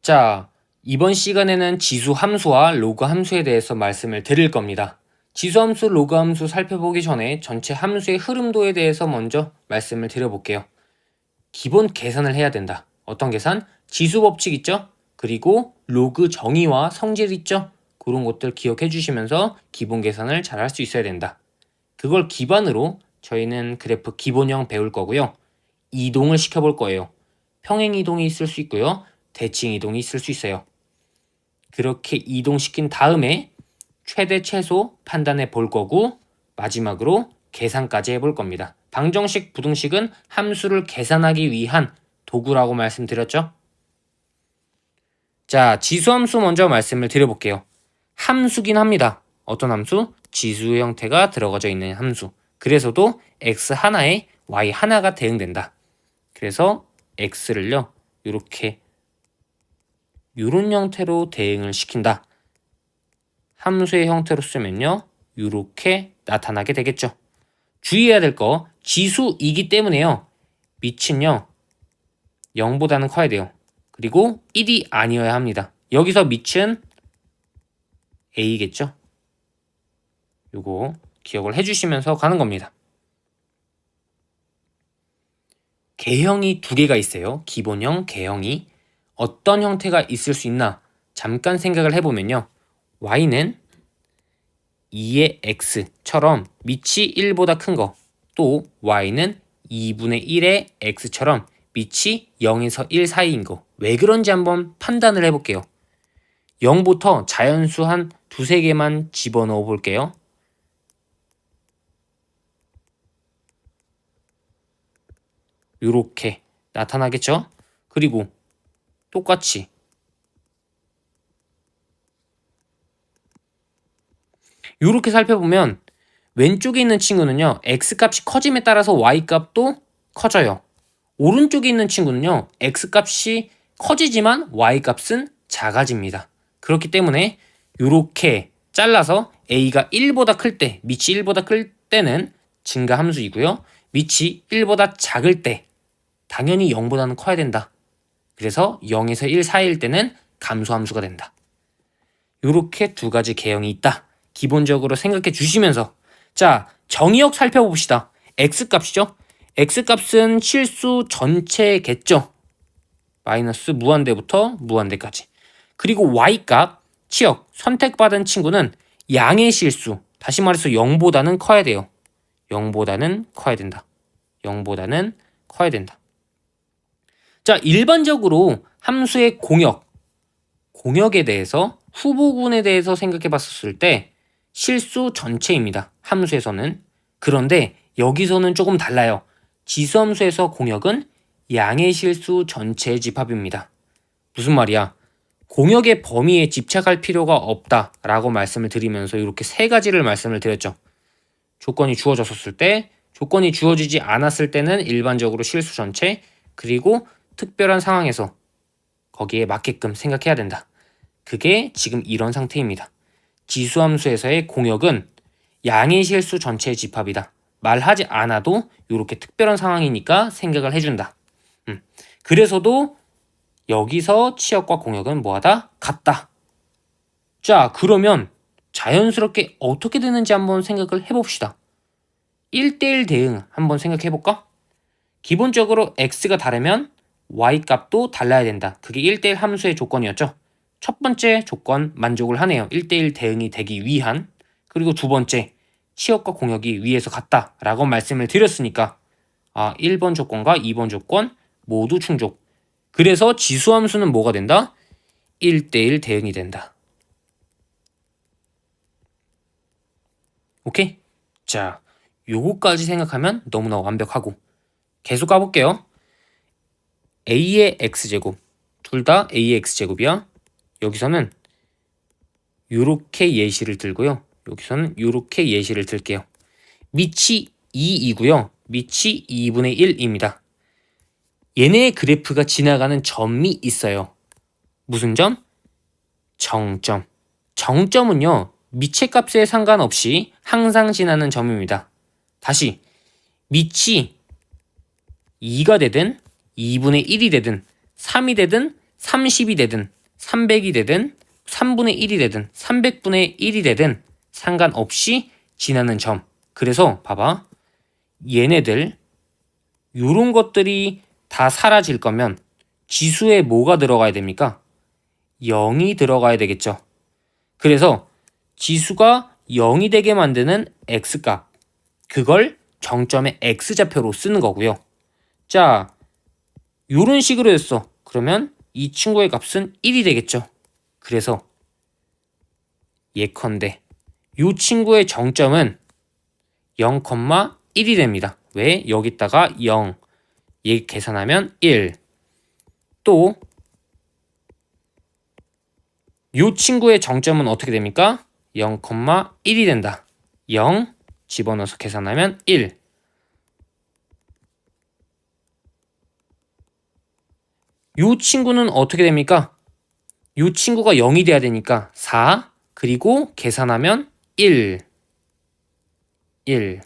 자, 이번 시간에는 지수 함수와 로그 함수에 대해서 말씀을 드릴 겁니다. 지수 함수, 로그 함수 살펴보기 전에 전체 함수의 흐름도에 대해서 먼저 말씀을 드려볼게요. 기본 계산을 해야 된다. 어떤 계산? 지수 법칙 있죠? 그리고 로그 정의와 성질 있죠? 그런 것들 기억해 주시면서 기본 계산을 잘 할 수 있어야 된다. 그걸 기반으로 저희는 그래프 기본형 배울 거고요. 이동을 시켜볼 거예요. 평행 이동이 있을 수 있고요. 대칭 이동이 있을 수 있어요. 그렇게 이동시킨 다음에 최대 최소 판단해 볼 거고 마지막으로 계산까지 해볼 겁니다. 방정식, 부등식은 함수를 계산하기 위한 도구라고 말씀드렸죠? 자, 지수함수 먼저 말씀을 드려볼게요. 함수긴 합니다. 어떤 함수? 지수 형태가 들어가져 있는 함수. 그래서도 x 하나에 y 하나가 대응된다. 그래서 x를요, 이런 형태로 대응을 시킨다. 함수의 형태로 쓰면요, 이렇게 나타나게 되겠죠. 주의해야 될 거, 지수이기 때문에요. 밑은요, 0보다는 커야 돼요. 그리고 1이 아니어야 합니다. 여기서 밑은 a겠죠. 요거 기억을 해주시면서 가는 겁니다. 개형이 두 개가 있어요. 기본형, 개형이. 어떤 형태가 있을 수 있나? 잠깐 생각을 해보면요. y는 2의 x처럼 밑이 1보다 큰 거, 또 y는 2분의 1의 x처럼 밑이 0에서 1 사이인 거. 왜 그런지 한번 판단을 해볼게요. 0부터 자연수 한 두세 개만 집어넣어 볼게요. 이렇게 나타나겠죠? 그리고 똑같이 이렇게 살펴보면 왼쪽에 있는 친구는요, x값이 커짐에 따라서 y값도 커져요. 오른쪽에 있는 친구는요, x값이 커지지만 y값은 작아집니다. 그렇기 때문에 이렇게 잘라서 a가 1보다 클 때, 밑이 1보다 클 때는 증가 함수이고요. 밑이 1보다 작을 때 당연히 0보다는 커야 된다. 그래서 0에서 1 사이일 때는 감소 함수가 된다. 이렇게 두 가지 개형이 있다. 기본적으로 생각해 주시면서, 자, 정의역 살펴봅시다. x값이죠? x값은 실수 전체겠죠? 마이너스 무한대부터 무한대까지. 그리고 y값, 치역, 선택받은 친구는 양의 실수, 다시 말해서 0보다는 커야 돼요. 0보다는 커야 된다. 0보다는 커야 된다. 자, 일반적으로 함수의 공역에 대해서, 후보군에 대해서 생각해 봤었을 때 실수 전체입니다. 함수에서는. 그런데 여기서는 조금 달라요. 지수함수에서 공역은 양의 실수 전체의 집합입니다. 무슨 말이야? 공역의 범위에 집착할 필요가 없다라고 말씀을 드리면서 이렇게 세 가지를 말씀을 드렸죠. 조건이 주어졌을 때, 조건이 주어지지 않았을 때는 일반적으로 실수 전체, 그리고 특별한 상황에서 거기에 맞게끔 생각해야 된다. 그게 지금 이런 상태입니다. 지수함수에서의 공역은 양의 실수 전체의 집합이다. 말하지 않아도 이렇게 특별한 상황이니까 생각을 해준다. 그래서도 여기서 치역과 공역은 뭐하다? 같다. 자, 그러면 자연스럽게 어떻게 되는지 한번 생각을 해봅시다. 1대1 대응 한번 생각해볼까? 기본적으로 x가 다르면 y값도 달라야 된다. 그게 1대1 함수의 조건이었죠. 첫 번째 조건 만족을 하네요. 1대1 대응이 되기 위한. 그리고 두 번째, 치역과 공역이 위에서 같다 라고 말씀을 드렸으니까 1번 조건과 2번 조건 모두 충족. 그래서 지수함수는 뭐가 된다? 1대1 대응이 된다. 오케이? 자, 요거까지 생각하면 너무나 완벽하고, 계속 가볼게요. a의 x제곱, 둘 다 a의 x제곱이야. 여기서는 요렇게 예시를 들고요. 여기서는 요렇게 예시를 들게요. 밑이 2이고요. 밑이 2분의 1입니다. 얘네의 그래프가 지나가는 점이 있어요. 무슨 점? 정점. 정점은요, 밑의 값에 상관없이 항상 지나는 점입니다. 다시, 밑이 2가 되든 2분의 1이 되든 3이 되든 30이 되든 300이 되든 3분의 1이 되든 300분의 1이 되든 상관없이 지나는 점. 그래서 봐봐. 얘네들 요런 것들이 다 사라질 거면 지수에 뭐가 들어가야 됩니까? 0이 들어가야 되겠죠. 그래서 지수가 0이 되게 만드는 x값, 그걸 정점의 x좌표로 쓰는 거고요. 자, 요런 식으로 했어. 그러면 이 친구의 값은 1이 되겠죠. 그래서 예컨대 요 친구의 정점은 0,1이 됩니다. 왜? 여기다가 0, 얘 계산하면 1. 또 요 친구의 정점은 어떻게 됩니까? 0,1이 된다. 0 집어넣어서 계산하면 1. 요 친구는 어떻게 됩니까? 요 친구가 0이 돼야 되니까 4, 그리고 계산하면 1. 1.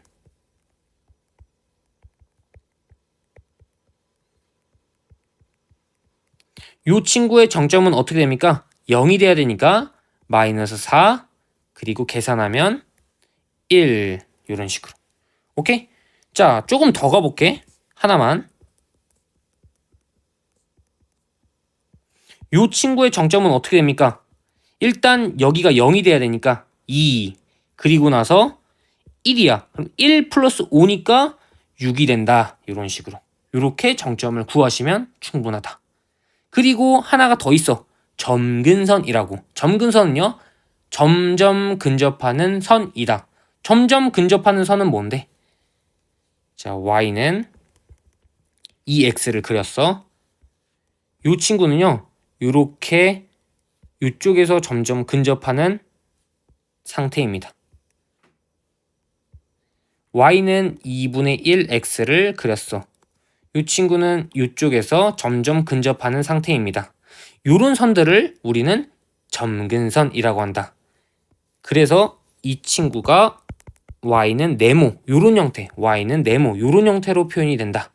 요 친구의 정점은 어떻게 됩니까? 0이 돼야 되니까 마이너스 4, 그리고 계산하면 1. 이런 식으로. 오케이? 자, 조금 더 가볼게. 하나만. 요 친구의 정점은 어떻게 됩니까? 일단 여기가 0이 돼야 되니까 2, 그리고 나서 1이야. 그럼 1 플러스 5니까 6이 된다. 이런 식으로. 이렇게 정점을 구하시면 충분하다. 그리고 하나가 더 있어. 점근선이라고. 점근선은요, 점점 근접하는 선이다. 점점 근접하는 선은 뭔데? 자, y는 이 x를 그렸어. 이 친구는요, 이렇게 이쪽에서 점점 근접하는 상태입니다. y는 2분의 1x를 그렸어. 이 친구는 이쪽에서 점점 근접하는 상태입니다. 이런 선들을 우리는 점근선이라고 한다. 그래서 이 친구가 y는 네모, 요런 형태, y는 네모, 요런 형태로 표현이 된다.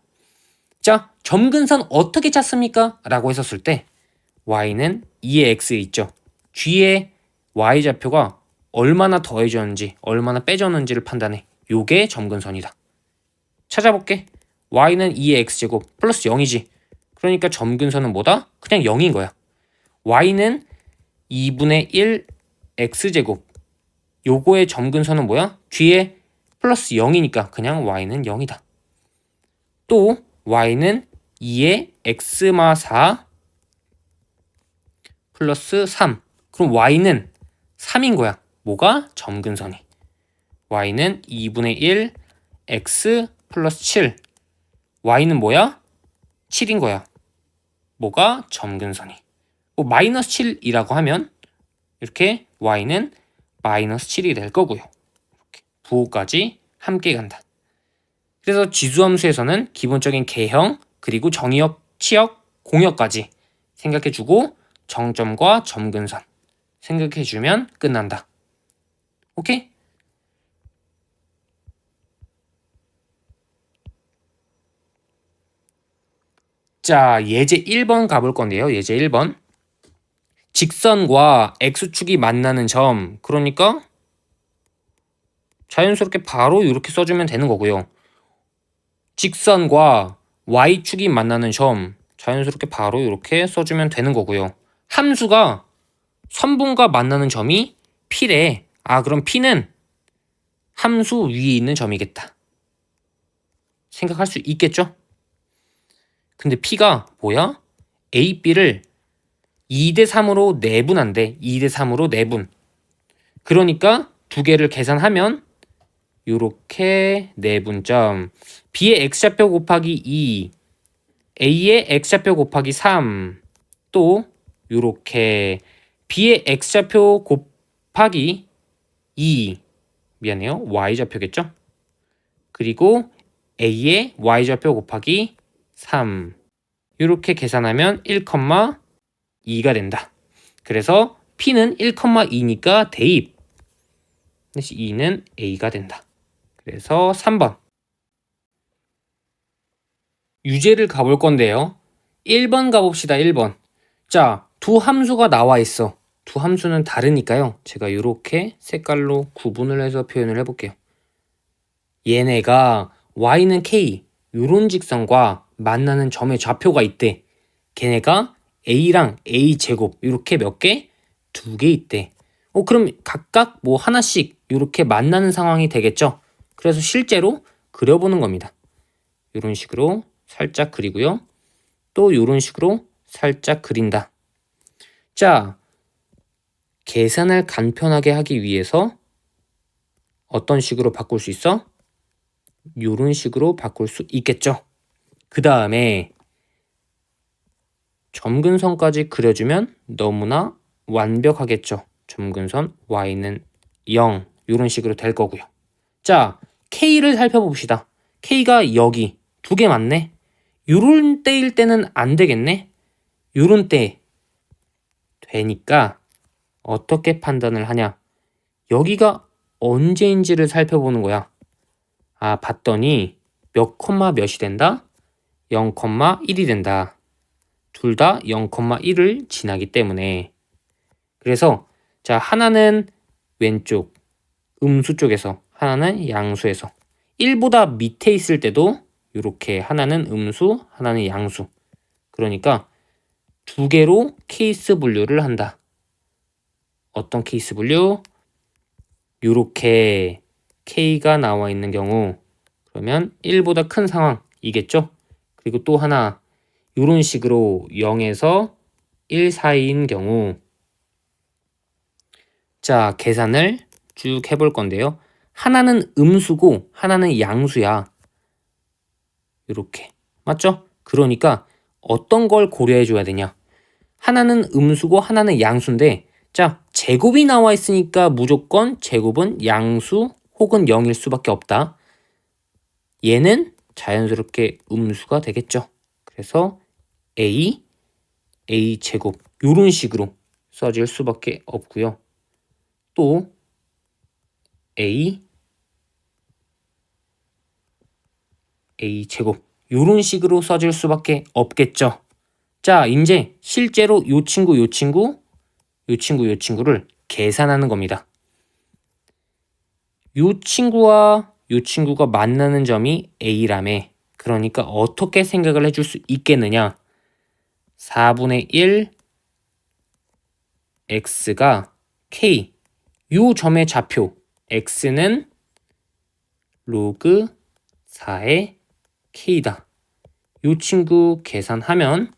자, 점근선 어떻게 찾습니까? 라고 했었을 때 y는 2의 x 있죠. 뒤에 y좌표가 얼마나 더해졌는지, 얼마나 빼졌는지를 판단해. 요게 점근선이다. 찾아볼게. y는 2의 x제곱 플러스 0이지. 그러니까 점근선은 뭐다? 그냥 0인 거야. y는 2분의 1 x제곱. 요거의 점근선은 뭐야? 뒤에 플러스 0이니까 그냥 y는 0이다. 또 y는 2의 x마 4 플러스 3. 그럼 y는 3인 거야. 뭐가? 점근선이. y는 2분의 1 x 플러스 7. y는 뭐야? 7인 거야. 뭐가? 점근선이. 뭐 마이너스 7이라고 하면 이렇게 y는 마이너스 7이 될 거고요. 이렇게 부호까지 함께 간다. 그래서 지수함수에서는 기본적인 개형, 그리고 정의역, 치역, 공역까지 생각해주고 정점과 점근선 생각해주면 끝난다. 오케이? 자, 예제 1번 가볼 건데요. 예제 1번. 직선과 x축이 만나는 점, 그러니까 자연스럽게 바로 이렇게 써주면 되는 거고요. 직선과 y축이 만나는 점, 자연스럽게 바로 이렇게 써주면 되는 거고요. 함수가 선분과 만나는 점이 p래. 아, 그럼 p는 함수 위에 있는 점이겠다. 생각할 수 있겠죠? 근데 p가 뭐야? a, b를 2대 3으로 내분한대. 2대 3으로 내분. 그러니까 두 개를 계산하면 요렇게 내분점 b의 x좌표 곱하기 2, a의 x좌표 곱하기 3, 또 요렇게 b의 x좌표 곱하기 2, 미안해요, y좌표겠죠? 그리고 a의 y좌표 곱하기 3, 요렇게 계산하면 1,2가 된다. 그래서 p는 1,2니까 대입, 2는 a가 된다. 그래서 3번. 유제를 가볼 건데요. 1번 가봅시다. 1번. 자, 두 함수가 나와 있어. 두 함수는 다르니까요. 제가 이렇게 색깔로 구분을 해서 표현을 해볼게요. 얘네가 y는 k, 요런 직선과 만나는 점의 좌표가 있대. 걔네가 a랑 a제곱 이렇게 몇 개? 2개 있대. 그럼 각각 뭐 하나씩 이렇게 만나는 상황이 되겠죠? 그래서 실제로 그려보는 겁니다. 이런 식으로 살짝 그리고요. 또 이런 식으로 살짝 그린다. 자, 계산을 간편하게 하기 위해서 어떤 식으로 바꿀 수 있어? 이런 식으로 바꿀 수 있겠죠. 그 다음에 점근선까지 그려주면 너무나 완벽하겠죠. 점근선 y는 0 이런 식으로 될 거고요. 자, k를 살펴봅시다. k가 여기 2개 맞네. 요런 때일 때는 안 되겠네. 요런 때 되니까 어떻게 판단을 하냐. 여기가 언제인지를 살펴보는 거야. 아, 봤더니 몇 콤마 몇이 된다? 0,1이 된다. 둘 다 0,1을 지나기 때문에. 그래서 자, 하나는 왼쪽 음수 쪽에서 하나는 양수에서 1보다 밑에 있을 때도 이렇게 하나는 음수 하나는 양수. 그러니까 2개로 케이스 분류를 한다. 어떤 케이스 분류? 이렇게 K가 나와 있는 경우 그러면 1보다 큰 상황이겠죠? 그리고 또 하나 이런 식으로 0에서 1 사이인 경우 자, 계산을 쭉 해볼 건데요. 하나는 음수고 하나는 양수야. 이렇게. 맞죠? 그러니까 어떤 걸 고려해 줘야 되냐. 하나는 음수고 하나는 양수인데 자, 제곱이 나와 있으니까 무조건 제곱은 양수 혹은 0일 수밖에 없다. 얘는 자연스럽게 음수가 되겠죠. 그래서 a 제곱 이런 식으로 써질 수밖에 없고요. 또 a 제곱 이런 식으로 써질 수밖에 없겠죠. 자, 이제 실제로 요 친구를 계산하는 겁니다. 요 친구와 요 친구가 만나는 점이 a라며. 그러니까 어떻게 생각을 해줄 수 있겠느냐. 4분의 1 x가 k 요 점의 좌표 x는 로그 4의 k다. 요 친구 계산하면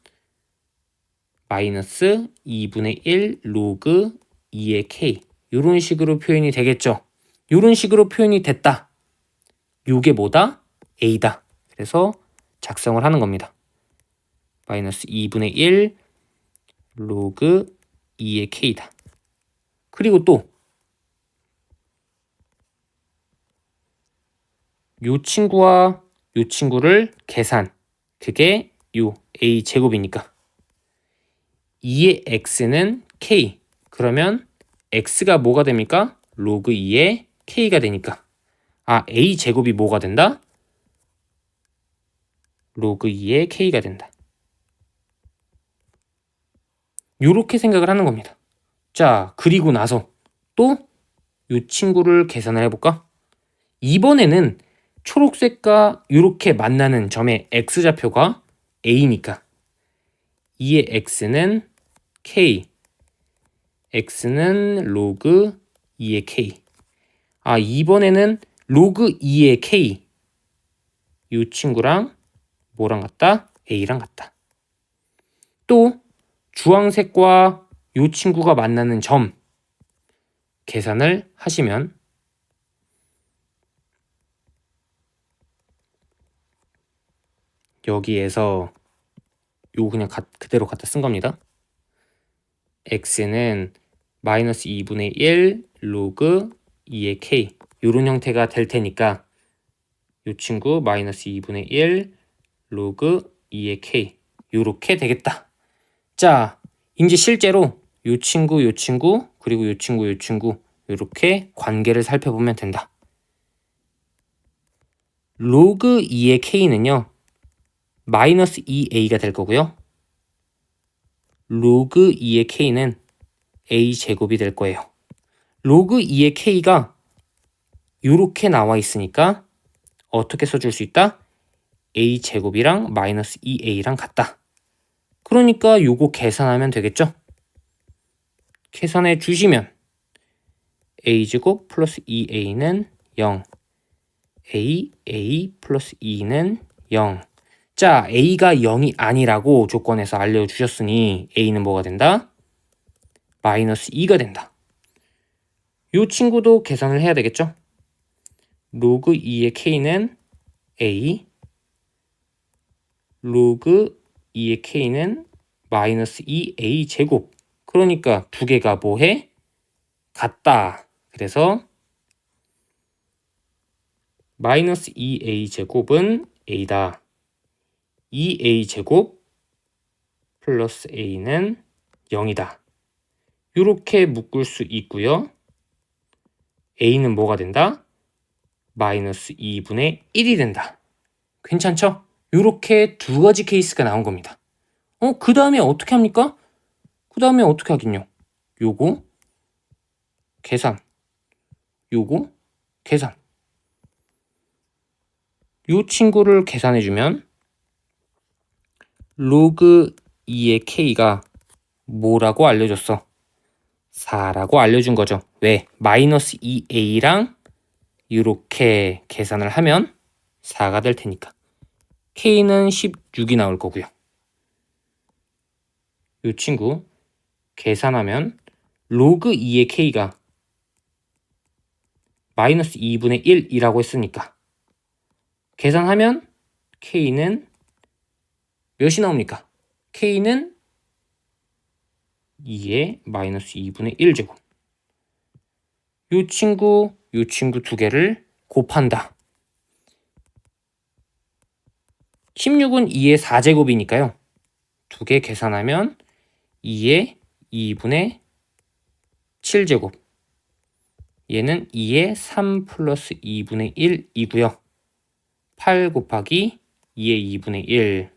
마이너스 2분의 1 로그 2의 k 요런 식으로 표현이 되겠죠. 요런 식으로 표현이 됐다. 요게 뭐다? a다. 그래서 작성을 하는 겁니다. 마이너스 2분의 1 로그 2의 k다. 그리고 또 요 친구와 요 친구를 계산. 그게 요 a 제곱이니까 2의 x는 k. 그러면 x가 뭐가 됩니까? 로그 2의 k가 되니까 아, a 제곱이 뭐가 된다? 로그 2의 k가 된다. 요렇게 생각을 하는 겁니다. 자, 그리고 나서 또 요 친구를 계산을 해볼까? 이번에는 초록색과 이렇게 만나는 점의 x좌표가 a니까 2의 x는 k, x는 로그 2의 k. 아, 이번에는 로그 2의 k 이 친구랑 뭐랑 같다? a랑 같다. 또 주황색과 이 친구가 만나는 점 계산을 하시면 여기에서 요 그냥 그대로 갖다 쓴 겁니다. x는 마이너스 2분의 1 로그 2의 k 요런 형태가 될 테니까 요 친구 마이너스 2분의 1 로그 2의 k 요렇게 되겠다. 자, 이제 실제로 요 친구 그리고 요 친구 요렇게 관계를 살펴보면 된다. 로그 2의 k는요 마이너스 2a가 될 거고요. 로그 2의 k는 a제곱이 될 거예요. 로그 2의 k가 이렇게 나와 있으니까 어떻게 써줄 수 있다? a제곱이랑 마이너스 2a랑 같다. 그러니까 요거 계산하면 되겠죠? 계산해 주시면 a제곱 플러스 2a는 0, a 플러스 2는 0. 자, a가 0이 아니라고 조건에서 알려주셨으니 a는 뭐가 된다? 마이너스 2가 된다. 이 친구도 계산을 해야 되겠죠? 로그 2의 k는 a, 로그 2의 k는 마이너스 2a 제곱. 그러니까 두 개가 뭐해? 같다. 그래서 마이너스 2a 제곱은 a다. 2a 제곱 플러스 a는 0이다. 이렇게 묶을 수 있고요. a는 뭐가 된다? 마이너스 2분의 1이 된다. 괜찮죠? 이렇게 두 가지 케이스가 나온 겁니다. 그 다음에 어떻게 합니까? 그 다음에 어떻게 하긴요? 요거 계산, 요거 계산. 요 친구를 계산해주면 로그 2의 k가 뭐라고 알려줬어? 4라고 알려준 거죠. 왜? 마이너스 2a랑 이렇게 계산을 하면 4가 될 테니까. k는 16이 나올 거고요. 이 친구 계산하면 로그 2의 k가 마이너스 2분의 1이라고 했으니까 계산하면 k는 몇이 나옵니까? k는 2의 마이너스 2분의 1제곱. 이 친구 두 개를 곱한다. 16은 2의 4제곱이니까요. 두 개 계산하면 2의 2분의 7제곱. 얘는 2의 3 플러스 2분의 1이고요. 8 곱하기 2의 2분의 1.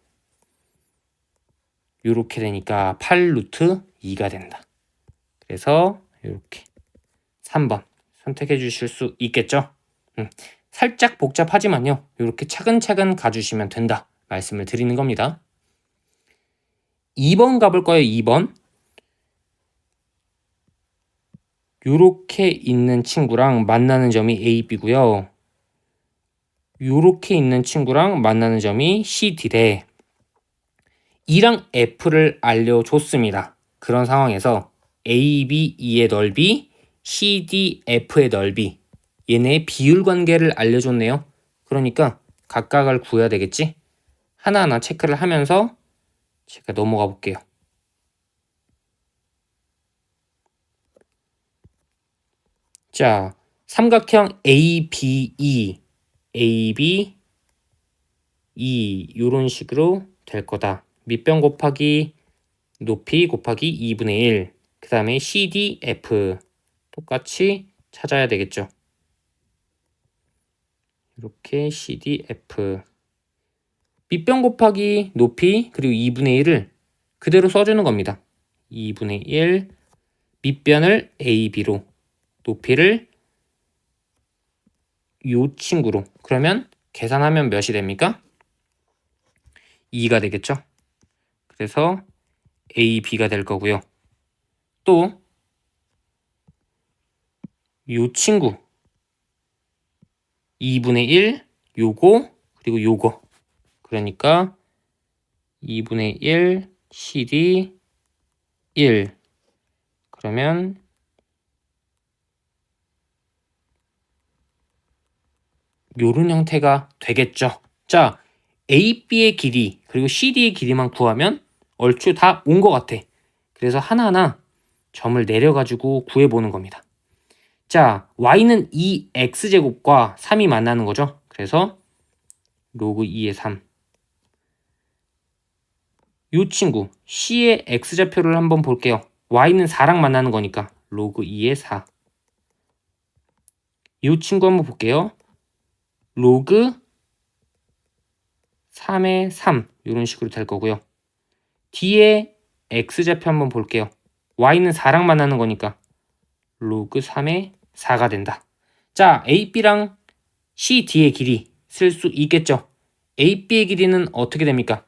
이렇게 되니까 8 루트 2가 된다. 그래서 이렇게 3번 선택해 주실 수 있겠죠? 살짝 복잡하지만요. 이렇게 차근차근 가주시면 된다. 말씀을 드리는 겁니다. 2번 가볼 거예요. 2번. 요렇게 있는 친구랑 만나는 점이 A, B고요. 요렇게 있는 친구랑 만나는 점이 C, D래. E랑 F를 알려줬습니다. 그런 상황에서 A, B, E의 넓이, C, D, F의 넓이, 얘네의 비율 관계를 알려줬네요. 그러니까 각각을 구해야 되겠지? 하나하나 체크를 하면서 제가 넘어가 볼게요. 자, 삼각형 ABE, AB, E 이런 식으로 될 거다. 밑변 곱하기 높이 곱하기 2분의 1. 그 다음에 CDF 똑같이 찾아야 되겠죠. 이렇게 CDF 밑변 곱하기 높이 그리고 2분의 1을 그대로 써주는 겁니다. 2분의 1 밑변을 AB로 높이를 요 친구로 그러면 계산하면 몇이 됩니까? 2가 되겠죠. 그래서 AB가 될 거고요. 또 요 친구 2분의 1 요거 그리고 요거 그러니까 2분의 1 CD 1 그러면 요런 형태가 되겠죠. 자, AB의 길이 그리고 CD의 길이만 구하면 얼추 다 온 것 같아. 그래서 하나하나 점을 내려가지고 구해보는 겁니다. 자, Y는 2X제곱과 3이 만나는 거죠. 그래서 로그 2의 3. 이 친구 C의 X좌표를 한번 볼게요. Y는 4랑 만나는 거니까 로그 2의 4. 이 친구 한번 볼게요. 로그 3의 3 이런 식으로 될 거고요. D의 x좌표 한번 볼게요. y는 4랑 만나는 거니까 로그 3의 4가 된다. 자, AB랑 CD의 길이 쓸 수 있겠죠. AB의 길이는 어떻게 됩니까?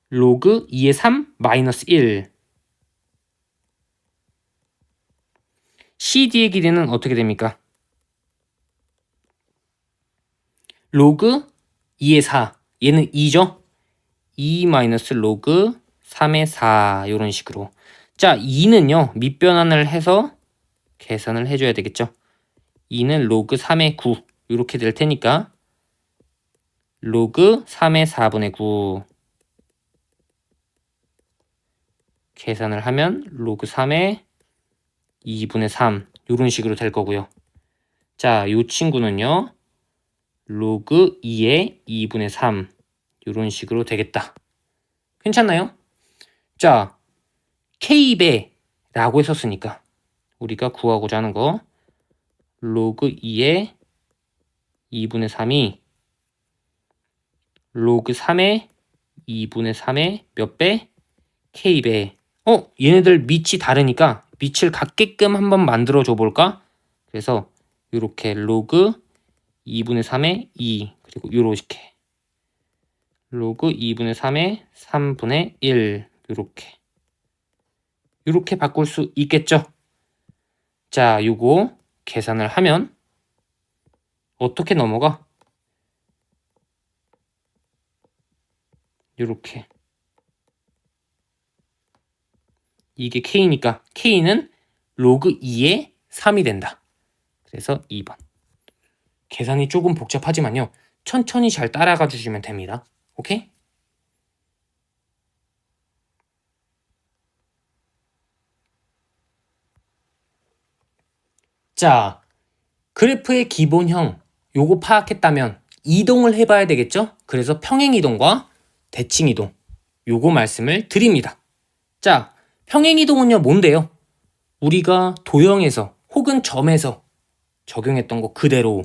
로그 2의 3 마이너스 1. CD의 길이는 어떻게 됩니까? 로그 2의 4. 얘는 2죠? 2 마이너스 로그 3의 4 이런 식으로. 자, 2는요. 밑변환을 해서 계산을 해줘야 되겠죠. 2는 로그 3의 9 이렇게 될 테니까 로그 3의 4분의 9 계산을 하면 로그 3의 2분의 3 이런 식으로 될 거고요. 자, 이 친구는요. 로그 2의 2분의 3 이런 식으로 되겠다. 괜찮나요? 자, K배라고 했었으니까 우리가 구하고자 하는 거 로그 2의 2분의 3이 로그 3의 2분의 3의 몇 배? K배. 얘네들 밑이 다르니까 밑을 같게끔 한번 만들어 줘 볼까? 그래서 이렇게 로그 2분의 3의 2 그리고 요렇게 로그 2분의 3의 3분의 1 요렇게 바꿀 수 있겠죠? 자, 요거 계산을 하면 어떻게 넘어가? 요렇게 이게 K니까 K는 로그 2의 3이 된다. 그래서 2번. 계산이 조금 복잡하지만요. 천천히 잘 따라가 주시면 됩니다. 오케이? 자, 그래프의 기본형 요거 파악했다면 이동을 해봐야 되겠죠? 그래서 평행이동과 대칭이동 요거 말씀을 드립니다. 자, 평행이동은요 뭔데요? 우리가 도형에서 혹은 점에서 적용했던 거 그대로.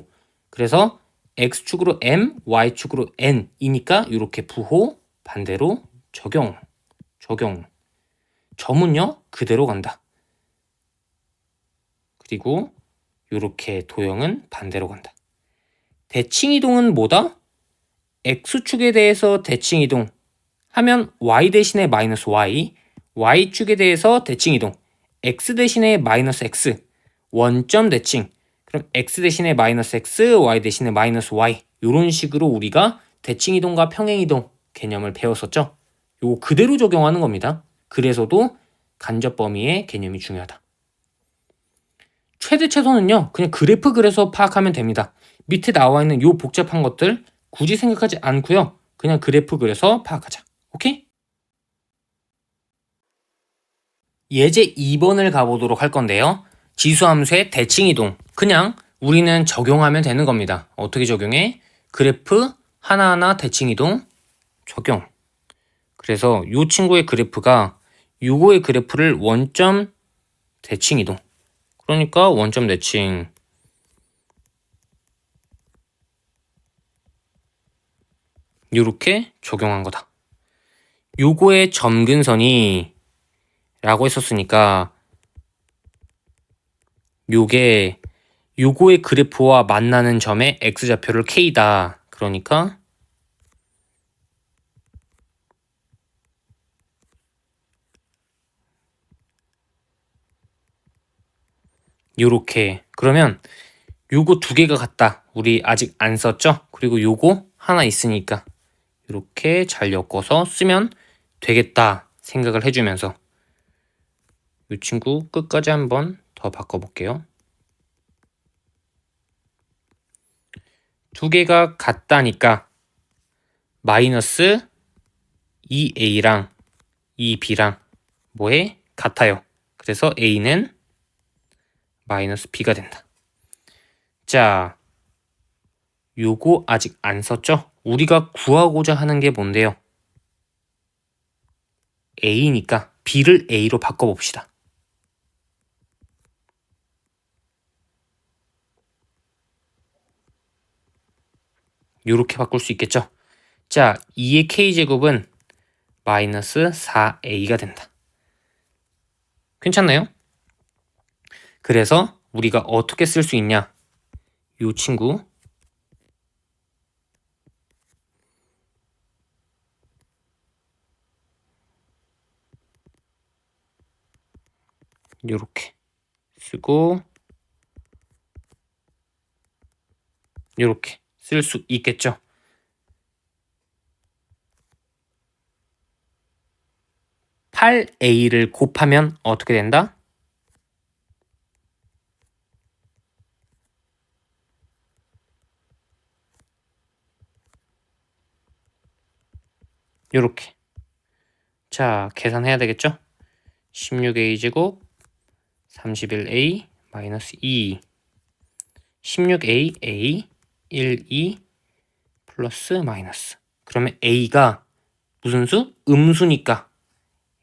그래서 x축으로 m, y축으로 n이니까 이렇게 부호 반대로 적용. 점은요 그대로 간다. 그리고 이렇게 도형은 반대로 간다. 대칭이동은 뭐다? x축에 대해서 대칭이동 하면 y 대신에 마이너스 y, y축에 대해서 대칭이동 x 대신에 마이너스 x, 원점 대칭. 그럼 x 대신에 마이너스 x, y 대신에 마이너스 y 이런 식으로 우리가 대칭이동과 평행이동 개념을 배웠었죠. 요거 그대로 적용하는 겁니다. 그래서도 간접 범위의 개념이 중요하다. 최대 최소는요 그냥 그래프 그려서 파악하면 됩니다. 밑에 나와 있는 요 복잡한 것들 굳이 생각하지 않고요 그냥 그래프 그려서 파악하자. 오케이? 예제 2번을 가보도록 할 건데요. 지수함수의 대칭이동 그냥 우리는 적용하면 되는 겁니다. 어떻게 적용해? 그래프 하나하나 대칭이동 적용. 그래서 이 친구의 그래프가 요거의 그래프를 원점 대칭이동 그러니까 원점 대칭 요렇게 적용한 거다. 요거의 점근선이 라고 했었으니까 요거의 그래프와 만나는 점의 x좌표를 k다. 그러니까 요렇게. 그러면 요거 두 개가 같다. 우리 아직 안 썼죠? 그리고 요거 하나 있으니까 이렇게 잘 엮어서 쓰면 되겠다 생각을 해주면서 이 친구 끝까지 한번 더 바꿔볼게요. 두 개가 같다니까 마이너스 2a랑 2b랑 뭐에? 같아요. 그래서 a는 마이너스 b가 된다. 자, 요거 아직 안 썼죠? 우리가 구하고자 하는 게 뭔데요? a니까 b를 a로 바꿔봅시다. 요렇게 바꿀 수 있겠죠? 자, 2의 k제곱은 마이너스 4a가 된다. 괜찮나요? 그래서 우리가 어떻게 쓸 수 있냐? 이 친구 요렇게 쓰고 요렇게 쓸 수 있겠죠? (8a를) 곱하면 어떻게 된다? 요렇게. 자, 계산해야 되겠죠? 16a 제곱 31a 마이너스 2 16a a 1 2 플러스 마이너스. 그러면 a가 무슨 수? 음수니까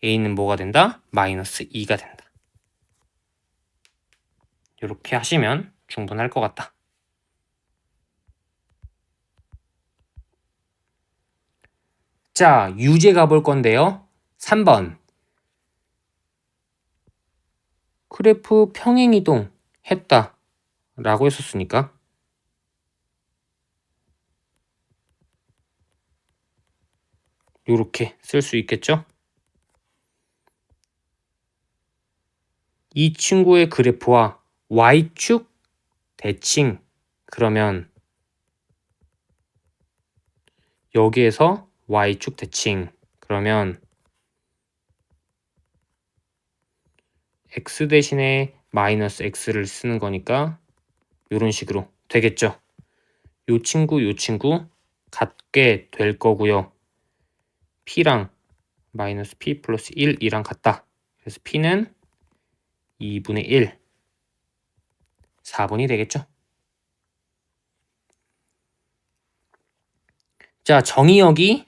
a는 뭐가 된다? 마이너스 2가 된다. 이렇게 하시면 충분할 것 같다. 자, 유제 가볼 건데요. 3번. 그래프 평행이동 했다 라고 했었으니까 이렇게 쓸 수 있겠죠? 이 친구의 그래프와 y축 대칭 그러면 여기에서 y축 대칭 그러면 x 대신에 마이너스 x를 쓰는 거니까 이런 식으로 되겠죠. 요 친구 같게 될 거고요. p랑 마이너스 p 플러스 1이랑 같다. 그래서 p는 2분의 1 4분이 되겠죠. 자, 정의역이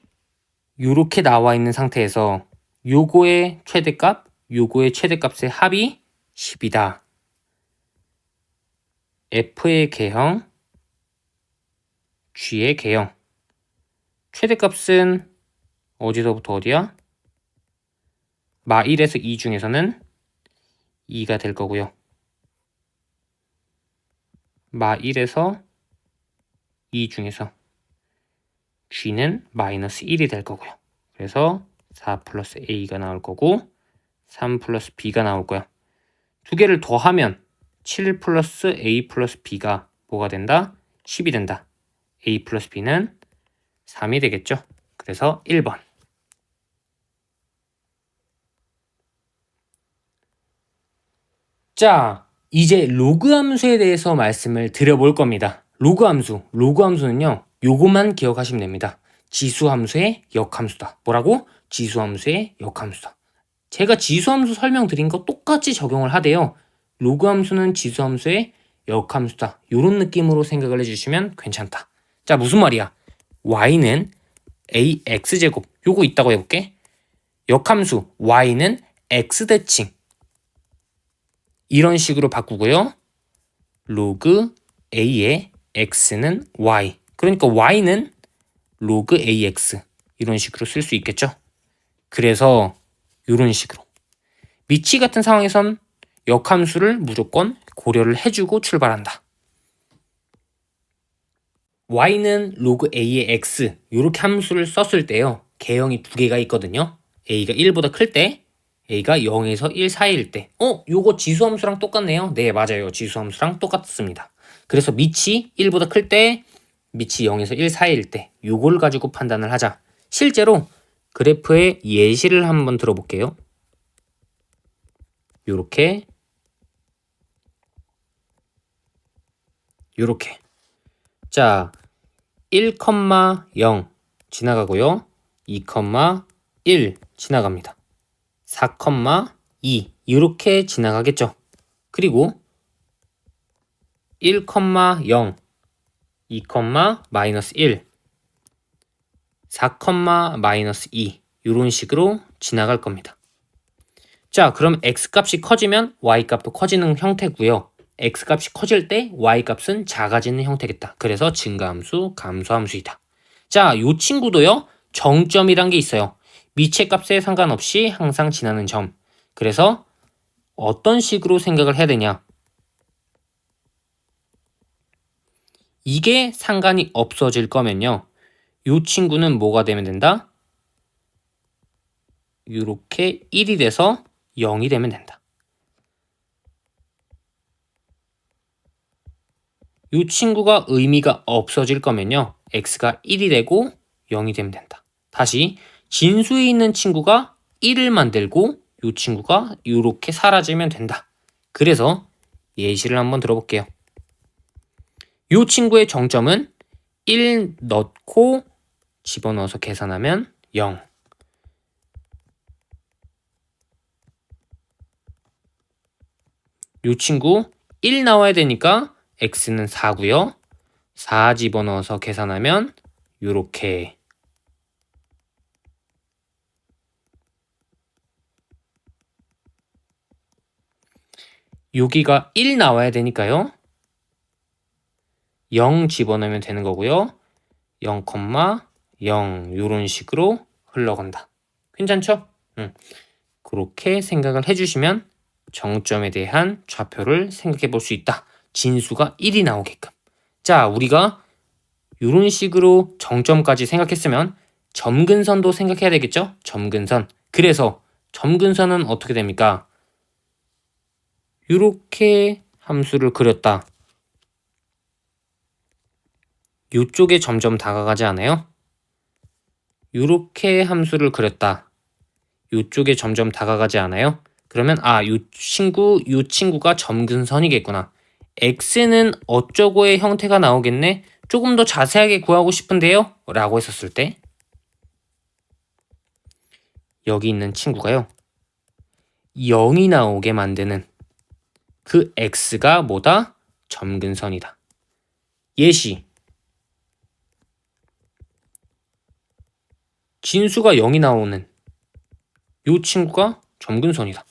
이렇게 나와 있는 상태에서 요거의 최대값, 요거의 최대값의 합이 10이다. f의 개형, g의 개형. 최대값은 어디서부터 어디야? 마 1에서 2 중에서는 2가 될 거고요. 마 1에서 2 중에서 g는 마이너스 1이 될 거고요. 그래서 4 플러스 a가 나올 거고 3 플러스 b가 나올 거야. 두 개를 더하면 7 플러스 a 플러스 b가 뭐가 된다? 10이 된다. a 플러스 b는 3이 되겠죠. 그래서 1번. 자, 이제 로그 함수에 대해서 말씀을 드려볼 겁니다. 로그 함수는요. 요것만 기억하시면 됩니다. 지수함수의 역함수다. 뭐라고? 지수함수의 역함수다. 제가 지수함수 설명드린 거 똑같이 적용을 하대요. 로그 함수는 지수함수의 역함수다. 이런 느낌으로 생각을 해주시면 괜찮다. 자, 무슨 말이야? y는 ax제곱 요거 있다고 해볼게. 역함수 y는 x대칭 이런 식으로 바꾸고요. 로그 a의 x는 y. 그러니까 y는 로그 ax 이런 식으로 쓸 수 있겠죠. 그래서 이런 식으로 미치 같은 상황에선 역함수를 무조건 고려를 해주고 출발한다. y는 로그 a의 x 이렇게 함수를 썼을 때요. 개형이 두 개가 있거든요. a가 1보다 클 때, a가 0에서 1 사이일 때. 요거 지수함수랑 똑같네요. 네, 맞아요. 지수함수랑 똑같습니다. 그래서 밑이 1보다 클 때, 밑이 0에서 1 사이일 때 요걸 가지고 판단을 하자. 실제로 그래프의 예시를 한번 들어볼게요. 요렇게 자 1,0 지나가고요. 2,1 지나갑니다. 4,2 이렇게 지나가겠죠. 그리고 1,0 2, 마이너스 1 4, 마이너스 2 이런 식으로 지나갈 겁니다. 자, 그럼 x값이 커지면 y값도 커지는 형태고요. x값이 커질 때 y값은 작아지는 형태겠다. 그래서 증가함수, 감소함수이다. 자, 이 친구도요. 정점이란 게 있어요. 미치의 값에 상관없이 항상 지나는 점. 그래서 어떤 식으로 생각을 해야 되냐? 이게 상관이 없어질 거면요. 이 친구는 뭐가 되면 된다? 이렇게 1이 돼서 0이 되면 된다. 이 친구가 의미가 없어질 거면요. x가 1이 되고 0이 되면 된다. 다시 진수에 있는 친구가 1을 만들고 이 친구가 이렇게 사라지면 된다. 그래서 예시를 한번 들어볼게요. 이 친구의 정점은 1 넣고 집어넣어서 계산하면 0. 이 친구 1 나와야 되니까 x는 4고요. 4 집어넣어서 계산하면 이렇게. 여기가 1 나와야 되니까요. 0 집어넣으면 되는 거고요. 0,0 이런 식으로 흘러간다. 괜찮죠? 그렇게 생각을 해주시면 정점에 대한 좌표를 생각해 볼 수 있다. 진수가 1이 나오게끔. 자, 우리가 이런 식으로 정점까지 생각했으면 점근선도 생각해야 되겠죠? 점근선. 그래서 점근선은 어떻게 됩니까? 이렇게 함수를 그렸다. 이쪽에 점점 다가가지 않아요? 이렇게 함수를 그렸다. 이쪽에 점점 다가가지 않아요? 그러면 이 친구가 점근선이겠구나. x는 어쩌고의 형태가 나오겠네? 조금 더 자세하게 구하고 싶은데요? 라고 했었을 때 여기 있는 친구가요. 0이 나오게 만드는 그 x가 뭐다? 점근선이다. 예시. 진수가 0이 나오는 이 친구가 점근선이다.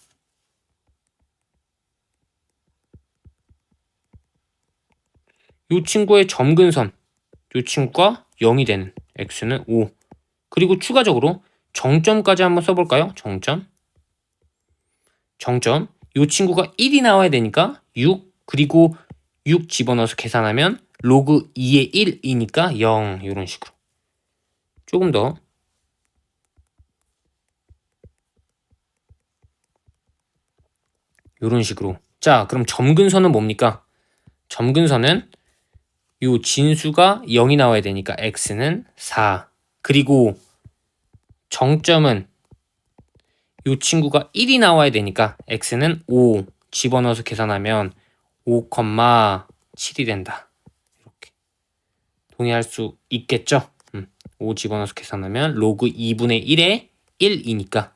이 친구의 점근선, 이 친구가 0이 되는 x는 5. 그리고 추가적으로 정점까지 한번 써볼까요? 정점. 이 친구가 1이 나와야 되니까 6, 그리고 6 집어넣어서 계산하면 로그 2의 1이니까 0 이런 식으로. 조금 더. 이런 식으로. 자, 그럼 점근선은 뭡니까? 점근선은 이 진수가 0이 나와야 되니까 x는 4. 그리고 정점은 이 친구가 1이 나와야 되니까 x는 5 집어넣어서 계산하면 5,7이 된다. 이렇게 동의할 수 있겠죠? 5 집어넣어서 계산하면 로그 2분의 1의 1이니까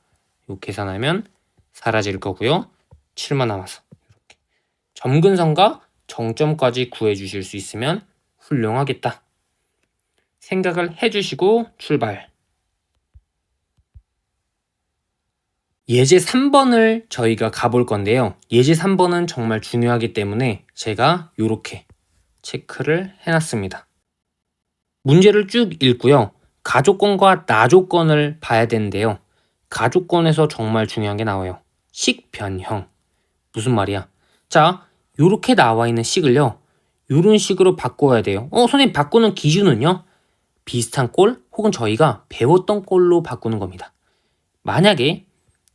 이 계산하면 사라질 거고요. 7만 남아서 이렇게 점근선과 정점까지 구해주실 수 있으면 훌륭하겠다. 생각을 해주시고 출발. 예제 3번을 저희가 가볼 건데요. 예제 3번은 정말 중요하기 때문에 제가 이렇게 체크를 해놨습니다. 문제를 쭉 읽고요. 가조건과 나조건을 봐야 되는데요. 가조건에서 정말 중요한 게 나와요. 식 변형. 무슨 말이야? 자, 이렇게 나와 있는 식을요. 이런 식으로 바꿔야 돼요. 선생님 바꾸는 기준은요? 비슷한 꼴 혹은 저희가 배웠던 꼴로 바꾸는 겁니다. 만약에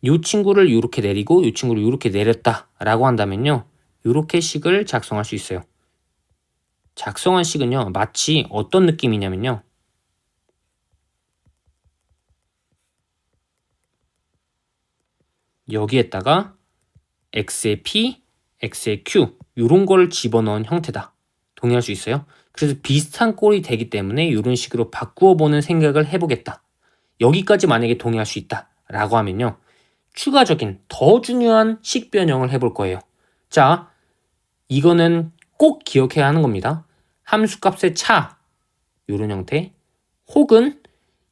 이 친구를 이렇게 내리고 이 친구를 이렇게 내렸다 라고 한다면요. 이렇게 식을 작성할 수 있어요. 작성한 식은요. 마치 어떤 느낌이냐면요. 여기에다가 x의 p, x의 q 이런 걸 집어넣은 형태다. 동의할 수 있어요? 그래서 비슷한 꼴이 되기 때문에 이런 식으로 바꾸어 보는 생각을 해보겠다. 여기까지 만약에 동의할 수 있다 라고 하면요. 추가적인 더 중요한 식 변형을 해볼 거예요. 자, 이거는 꼭 기억해야 하는 겁니다. 함수값의 차 이런 형태 혹은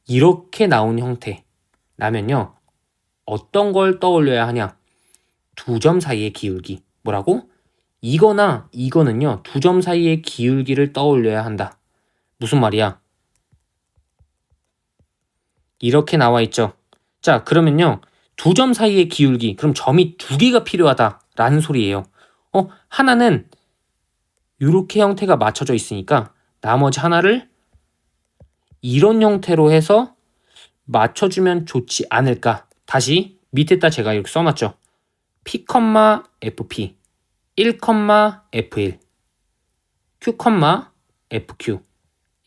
이렇게 나온 형태라면요. 어떤 걸 떠올려야 하냐? 두 점 사이의 기울기. 뭐라고? 이거나 이거는요. 두 점 사이의 기울기를 떠올려야 한다. 무슨 말이야? 이렇게 나와 있죠. 자, 그러면요. 두 점 사이의 기울기, 그럼 점이 두 개가 필요하다라는 소리예요. 하나는 이렇게 형태가 맞춰져 있으니까 나머지 하나를 이런 형태로 해서 맞춰주면 좋지 않을까. 다시 밑에다 제가 이렇게 써놨죠. P, FP 1, F1 Q, FQ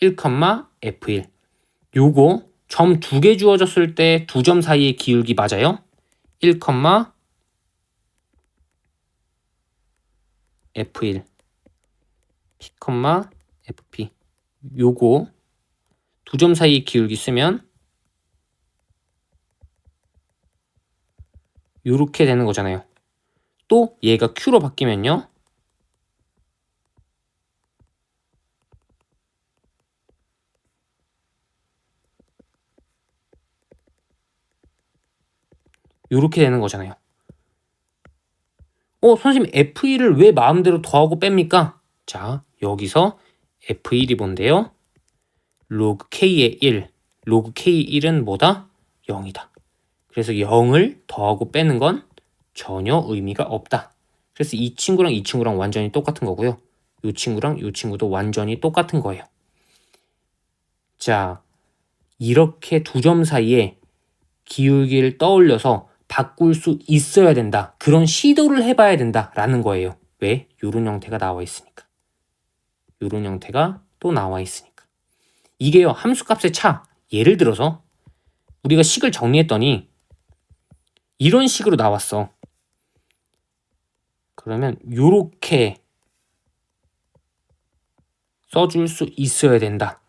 1, F1 요거 점 두 개 주어졌을 때 두 점 사이의 기울기 맞아요? 1, F1 P, FP 요거 두 점 사이의 기울기 쓰면 요렇게 되는 거잖아요. 또 얘가 Q로 바뀌면요. 요렇게 되는 거잖아요. 선생님 F1을 왜 마음대로 더하고 뺍니까? 자, 여기서 F1이 뭔데요? 로그 K의 1. 로그 K1은 뭐다? 0이다. 그래서 0을 더하고 빼는 건 전혀 의미가 없다. 그래서 이 친구랑 이 친구랑 완전히 똑같은 거고요. 이 친구랑 이 친구도 완전히 똑같은 거예요. 자, 이렇게 두 점 사이에 기울기를 떠올려서 바꿀 수 있어야 된다. 그런 시도를 해봐야 된다라는 거예요. 왜? 요런 형태가 나와 있으니까. 요런 형태가 또 나와 있으니까. 이게요, 함수값의 차. 예를 들어서 우리가 식을 정리했더니 이런 식으로 나왔어. 그러면 요렇게 써줄 수 있어야 된다.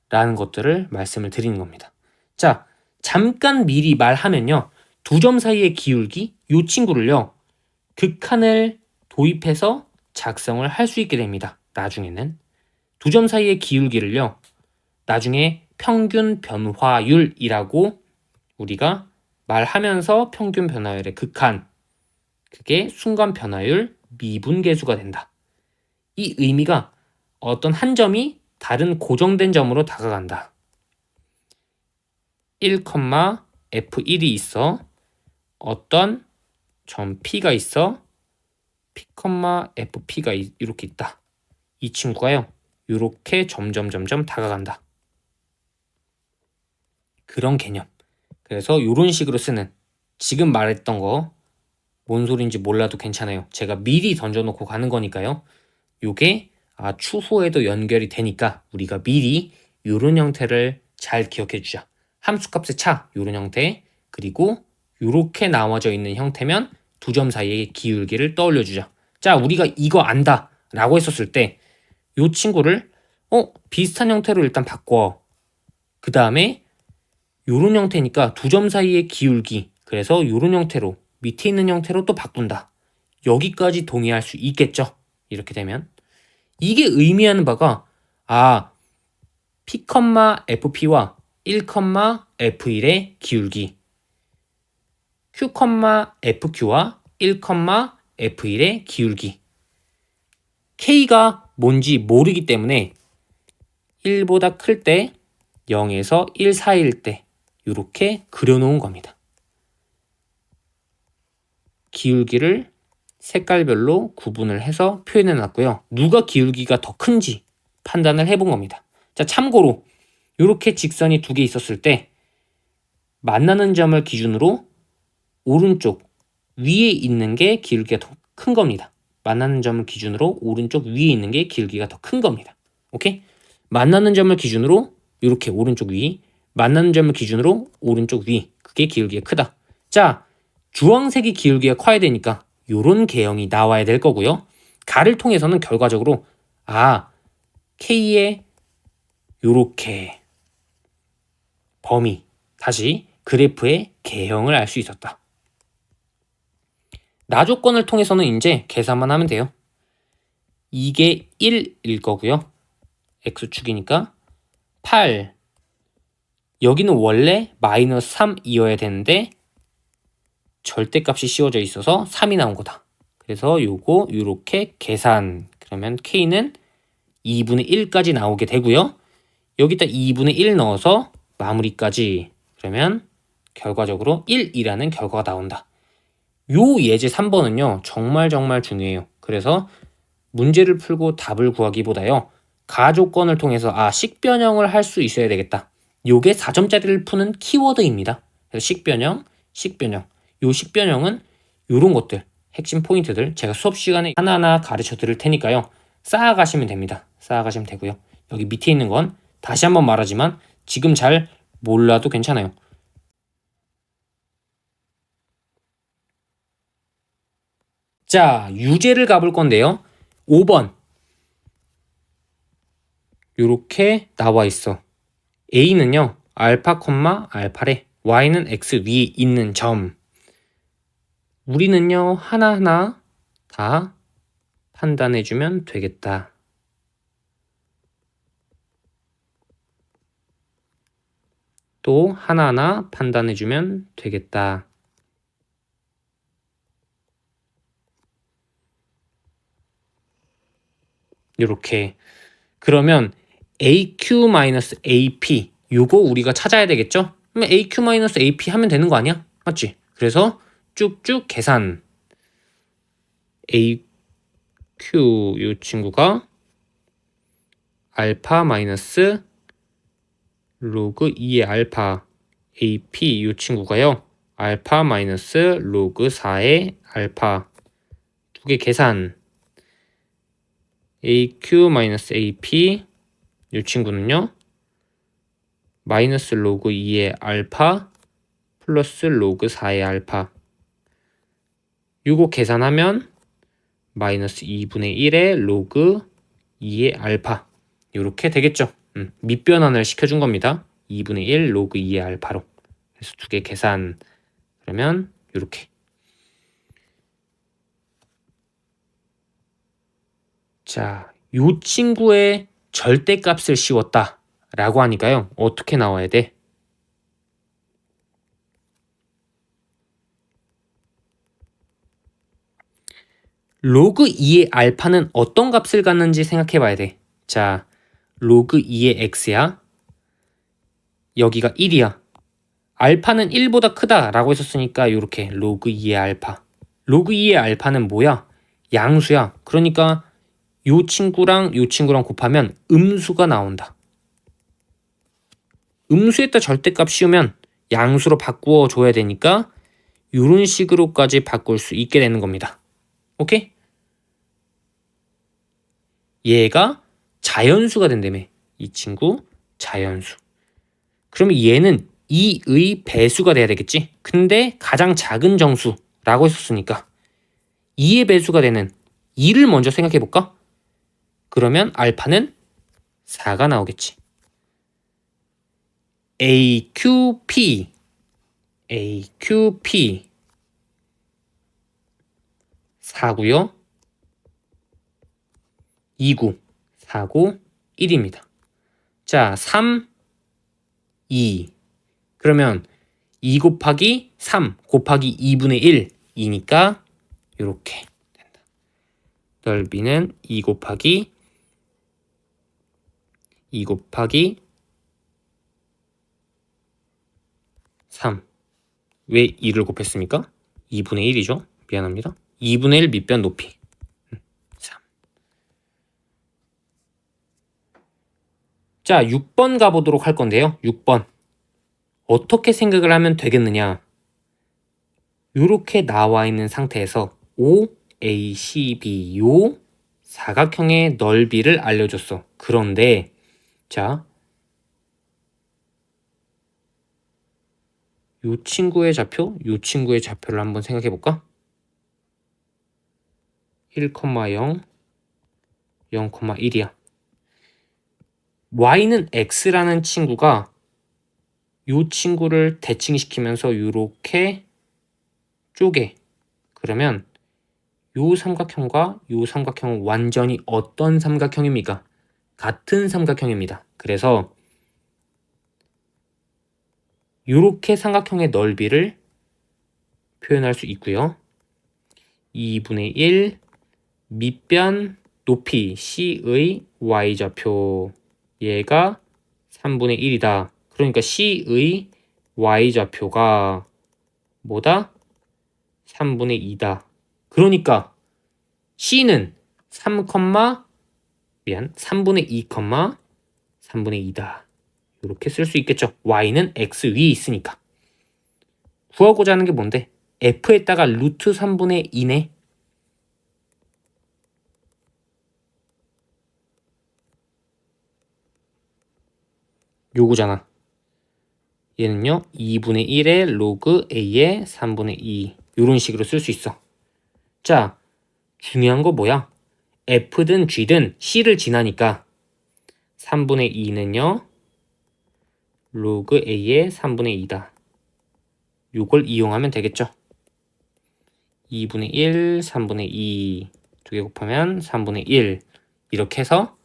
라는 것들을 말씀을 드리는 겁니다. 자, 잠깐 미리 말하면요. 두 점 사이의 기울기, 요 친구를요. 극한을 도입해서 작성을 할 수 있게 됩니다. 나중에는. 두 점 사이의 기울기를요. 나중에 평균 변화율이라고 우리가 말하면서 평균 변화율의 극한, 그게 순간 변화율 미분계수가 된다. 이 의미가 어떤 한 점이 다른 고정된 점으로 다가간다. 1, F1이 있어. 어떤 점 P가 있어. P, FP가 이렇게 있다. 이 친구가요. 이렇게 점점 다가간다. 그런 개념. 그래서 이런 식으로 쓰는, 지금 말했던 거 뭔 소린지 몰라도 괜찮아요. 제가 미리 던져놓고 가는 거니까요. 요게 추후에도 연결이 되니까 우리가 미리 요런 형태를 잘 기억해 주자. 함수값의 차, 요런 형태, 그리고 요렇게 나와져 있는 형태면 두 점 사이의 기울기를 떠올려 주자. 자, 우리가 이거 안다 라고 했었을 때 요 친구를 비슷한 형태로 일단 바꿔. 그 다음에 요런 형태니까 두 점 사이의 기울기, 그래서 요런 형태로, 밑에 있는 형태로 또 바꾼다. 여기까지 동의할 수 있겠죠. 이렇게 되면 이게 의미하는 바가 P, FP와 1, F1의 기울기, Q, FQ와 1, F1의 기울기, K가 뭔지 모르기 때문에 1보다 클 때 0에서 1 사이일 때 이렇게 그려놓은 겁니다. 기울기를 색깔별로 구분을 해서 표현해 놨고요. 누가 기울기가 더 큰지 판단을 해본 겁니다. 자, 참고로 이렇게 직선이 두 개 있었을 때 만나는 점을 기준으로 오른쪽 위에 있는 게 기울기가 더 큰 겁니다. 만나는 점을 기준으로 오른쪽 위에 있는 게 기울기가 더 큰 겁니다. 오케이? 만나는 점을 기준으로 이렇게 오른쪽 위, 만나는 점을 기준으로 오른쪽 위, 그게 기울기가 크다. 자, 주황색이 기울기가 커야 되니까 요런 개형이 나와야 될 거고요. 가를 통해서는 결과적으로 K의 요렇게 범위, 다시 그래프의 개형을 알 수 있었다. 나조건을 통해서는 이제 계산만 하면 돼요. 이게 1일 거고요. X축이니까 8. 여기는 원래 마이너스 3이어야 되는데 절대값이 씌워져 있어서 3이 나온 거다. 그래서 요거 요렇게 계산. 그러면 K는 2분의 1까지 나오게 되고요. 여기다 2분의 1 넣어서 마무리까지. 그러면 결과적으로 1이라는 결과가 나온다. 요 예제 3번은요. 정말 중요해요. 그래서 문제를 풀고 답을 구하기보다요. 가조건을 통해서 식변형을 할 수 있어야 되겠다. 요게 4점짜리를 푸는 키워드입니다. 그래서 식변형. 요 식변형은 요런 것들, 핵심 포인트들 제가 수업 시간에 하나하나 가르쳐 드릴 테니까요. 쌓아가시면 됩니다. 쌓아가시면 되고요. 여기 밑에 있는 건 다시 한번 말하지만 지금 잘 몰라도 괜찮아요. 자, 유제를 가볼 건데요. 5번. 요렇게 나와 있어. A는요, 알파, 알파래. Y는 X 위에 있는 점. 우리는요, 하나하나 다 판단해주면 되겠다. 또 하나하나 판단해주면 되겠다. 요렇게. 그러면 AQ-AP 요거 우리가 찾아야 되겠죠? 그러면 AQ-AP 하면 되는 거 아니야? 맞지? 그래서 쭉쭉 계산. AQ 요 친구가 알파 마이너스 로그 2의 알파, AP 요 친구가요. 알파 마이너스 로그 4의 알파. 두 개 계산. AQ-AP 요 친구는요. 마이너스 로그 2의 알파 플러스 로그 4의 알파. 요거 계산하면 마이너스 2분의 1의 로그 2의 알파. 요렇게 되겠죠. 밑변환을 시켜준 겁니다. 2분의 1 로그 2의 알파로. 그래서 두 개 계산. 그러면 요렇게. 자, 요 친구의 절대값을 씌웠다 라고 하니까요. 어떻게 나와야 돼? 로그 2의 알파는 어떤 값을 갖는지 생각해 봐야 돼. 자, 로그 2의 x야. 여기가 1이야. 알파는 1보다 크다 라고 했었으니까 이렇게 로그 2의 알파. 로그 2의 알파는 뭐야? 양수야. 그러니까 요 친구랑 요 친구랑 곱하면 음수가 나온다. 음수에다 절대값 씌우면 양수로 바꾸어 줘야 되니까 이런 식으로까지 바꿀 수 있게 되는 겁니다. 오케이? 얘가 자연수가 된다며. 이 친구 자연수. 그러면 얘는 2의 배수가 돼야 되겠지? 근데 가장 작은 정수라고 했었으니까 2의 배수가 되는 2를 먼저 생각해 볼까? 그러면 알파는 4가 나오겠지. AQP 4고요. 2구 4고 1입니다. 자, 3 2 그러면 2 곱하기 3 곱하기 2분의 1 2니까 이렇게 된다. 넓이는 2 곱하기 3. 왜 2를 곱했습니까? 2분의 1이죠. 미안합니다. 2분의 1 밑변 높이 3. 자, 6번 가보도록 할 건데요. 6번 어떻게 생각을 하면 되겠느냐. 이렇게 나와 있는 상태에서 OACB 요 사각형의 넓이를 알려줬어. 그런데 자, 요 친구의 좌표, 요 친구의 좌표를 한번 생각해 볼까? 1,0, 0,1이야. y는 x라는 친구가 요 친구를 대칭시키면서 요렇게 쪼개. 그러면 요 삼각형과 요 삼각형은 완전히 어떤 삼각형입니까? 같은 삼각형입니다. 그래서 요렇게 삼각형의 넓이를 표현할 수 있고요. 2분의 1 밑변 높이 C의 y좌표 얘가 3분의 1이다. 그러니까 C의 y좌표가 뭐다? 3분의 2다. 그러니까 c는 3분의 2, 3분의 2다. 이렇게 쓸 수 있겠죠. y는 x 위에 있으니까. 구하고자 하는 게 뭔데? f에다가 루트 3분의 2네. 요거잖아. 얘는요 2분의 1의 로그 a의 3분의 2 이런 식으로 쓸 수 있어. 자, 중요한 거 뭐야? f든 g든 c를 지나니까 3분의 2는요 로그 a의 3분의 2다. 요걸 이용하면 되겠죠. 2분의 1, 3분의 2 두 개 곱하면 3분의 1 이렇게 해서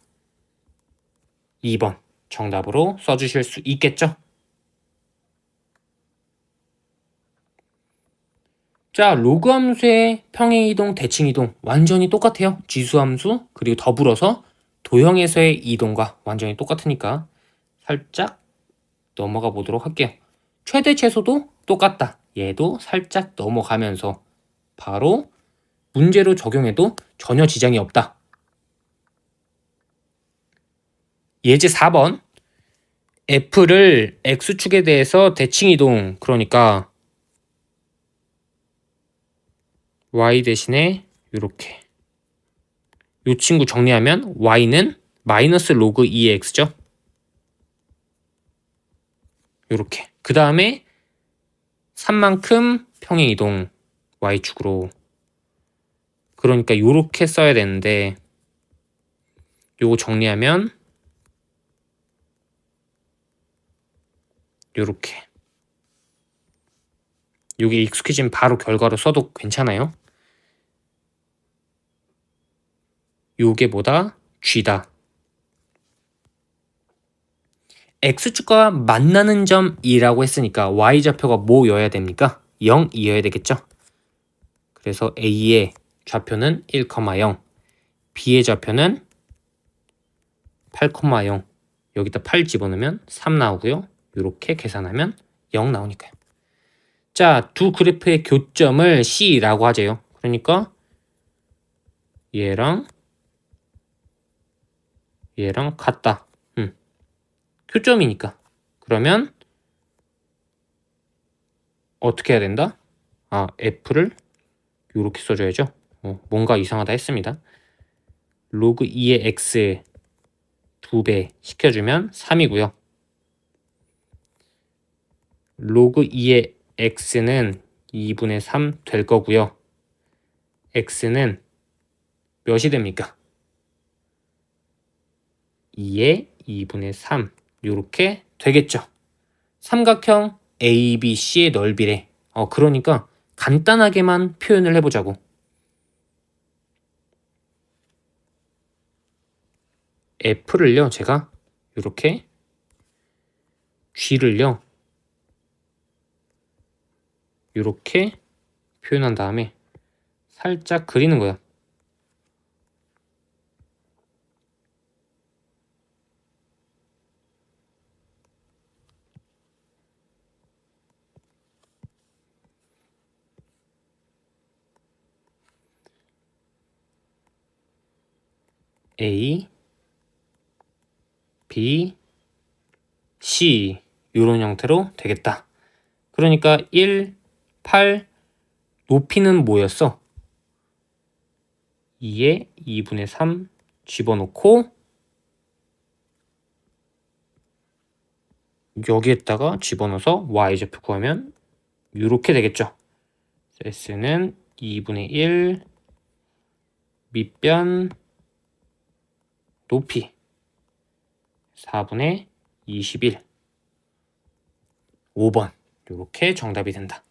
2번 정답으로 써주실 수 있겠죠. 자, 로그 함수의 평행이동, 대칭이동 완전히 똑같아요. 지수함수 그리고 더불어서 도형에서의 이동과 완전히 똑같으니까 살짝 넘어가 보도록 할게요. 최대 최소도 똑같다. 얘도 살짝 넘어가면서 바로 문제로 적용해도 전혀 지장이 없다. 예제 4번 F를 X축에 대해서 대칭이동 그러니까 Y 대신에 이렇게 이 친구 정리하면 Y는 마이너스 로그 2의 X죠. 이렇게 그 다음에 3만큼 평행이동 Y축으로 그러니까 이렇게 써야 되는데 요거 정리하면 요렇게 요게 익숙해지면 바로 결과로 써도 괜찮아요. 요게 뭐다? G다. X축과 만나는 점이라고 했으니까 Y좌표가 뭐여야 됩니까? 0이어야 되겠죠? 그래서 A의 좌표는 1,0 B의 좌표는 8,0 여기다 8 집어넣으면 3 나오고요. 이렇게 계산하면 0 나오니까요. 자, 두 그래프의 교점을 C라고 하재요. 그러니까 얘랑 같다. 교점이니까. 그러면 어떻게 해야 된다? F를 이렇게 써줘야죠. 뭔가 이상하다 했습니다. 로그 2의 X 2배 시켜주면 3이고요. 로그 2의 X는 2분의 3 될 거고요. X는 몇이 됩니까? 2의 2분의 3 이렇게 되겠죠. 삼각형 ABC의 넓이래. 그러니까 간단하게만 표현을 해보자고. F를요 제가 이렇게 G를요 이렇게 표현한 다음에 살짝 그리는 거야. A, B, C 이런 형태로 되겠다. 그러니까 1, 8 높이는 뭐였어? 2의 2분의 3 집어넣고 여기에다가 집어넣어서 y좌표 구하면 이렇게 되겠죠. S는 2분의 1 밑변 높이 4분의 21 5번 이렇게 정답이 된다.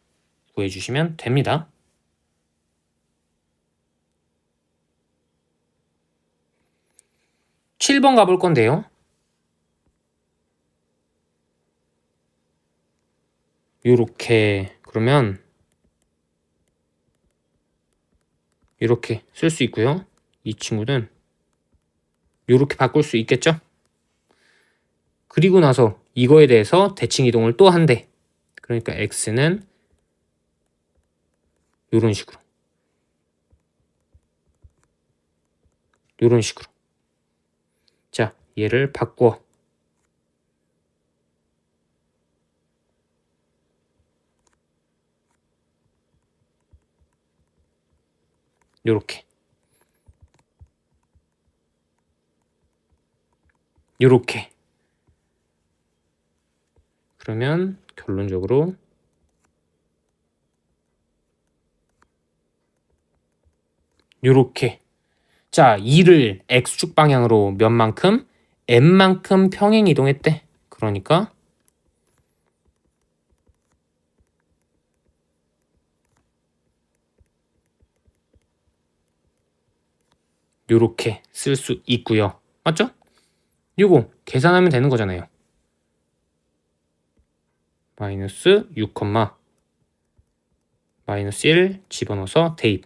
구해주시면 됩니다. (7번) 가볼 건데요. 요렇게 그러면 이렇게 쓸 수 있고요. 이 친구는 요렇게 바꿀 수 있겠죠? 그리고 나서 이거에 대해서 대칭 이동을 또 한대. 그러니까 x는 이런 식으로. 이런 식으로. 자, 얘를 바꿔. 요렇게. 요렇게. 그러면 결론적으로 요렇게. 자, 2를 x축 방향으로 몇 만큼? n만큼 평행 이동했대. 그러니까 요렇게 쓸 수 있고요. 맞죠? 요거 계산하면 되는 거잖아요. 마이너스 6, 마이너스 1 집어넣어서 대입.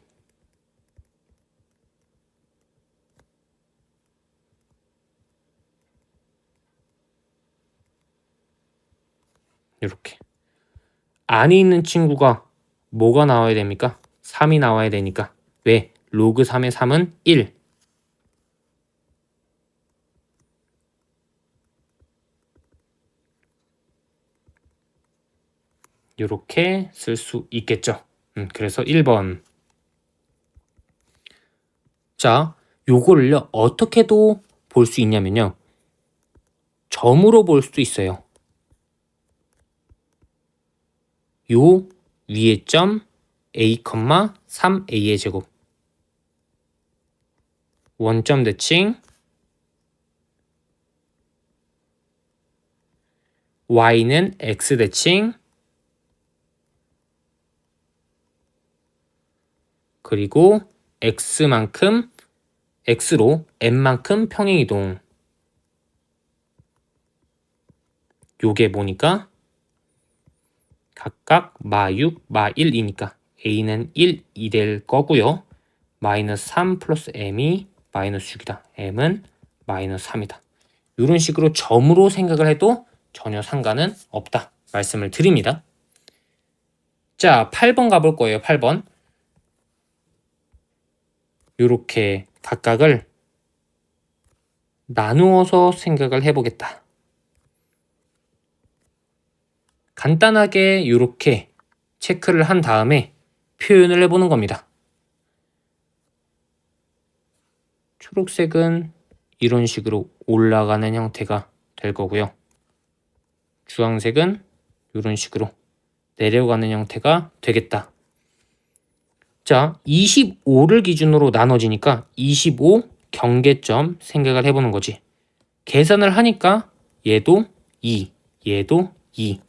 이렇게. 안에 있는 친구가 뭐가 나와야 됩니까? 3이 나와야 되니까. 왜? 로그 3의 3은 1. 이렇게 쓸 수 있겠죠. 그래서 1번. 자, 요거를요 어떻게도 볼 수 있냐면요, 점으로 볼 수도 있어요. 요 위에 점 a, 3a의 제곱, 원점 대칭 y는 x 대칭 그리고 x만큼 x로 n만큼 평행이동. 요게 뭐니까? 각각 마6, 마1이니까 a는 1이 될 거고요. 마이너스 3 플러스 m이 마이너스 6이다. m은 마이너스 3이다. 이런 식으로 점으로 생각을 해도 전혀 상관은 없다 말씀을 드립니다. 자, 8번 가볼 거예요. 8번. 이렇게 각각을 나누어서 생각을 해보겠다. 간단하게 이렇게 체크를 한 다음에 표현을 해보는 겁니다. 초록색은 이런 식으로 올라가는 형태가 될 거고요. 주황색은 이런 식으로 내려가는 형태가 되겠다. 자, 25를 기준으로 나눠지니까 25 경계점 생각을 해보는 거지. 계산을 하니까 얘도 2, 얘도 2.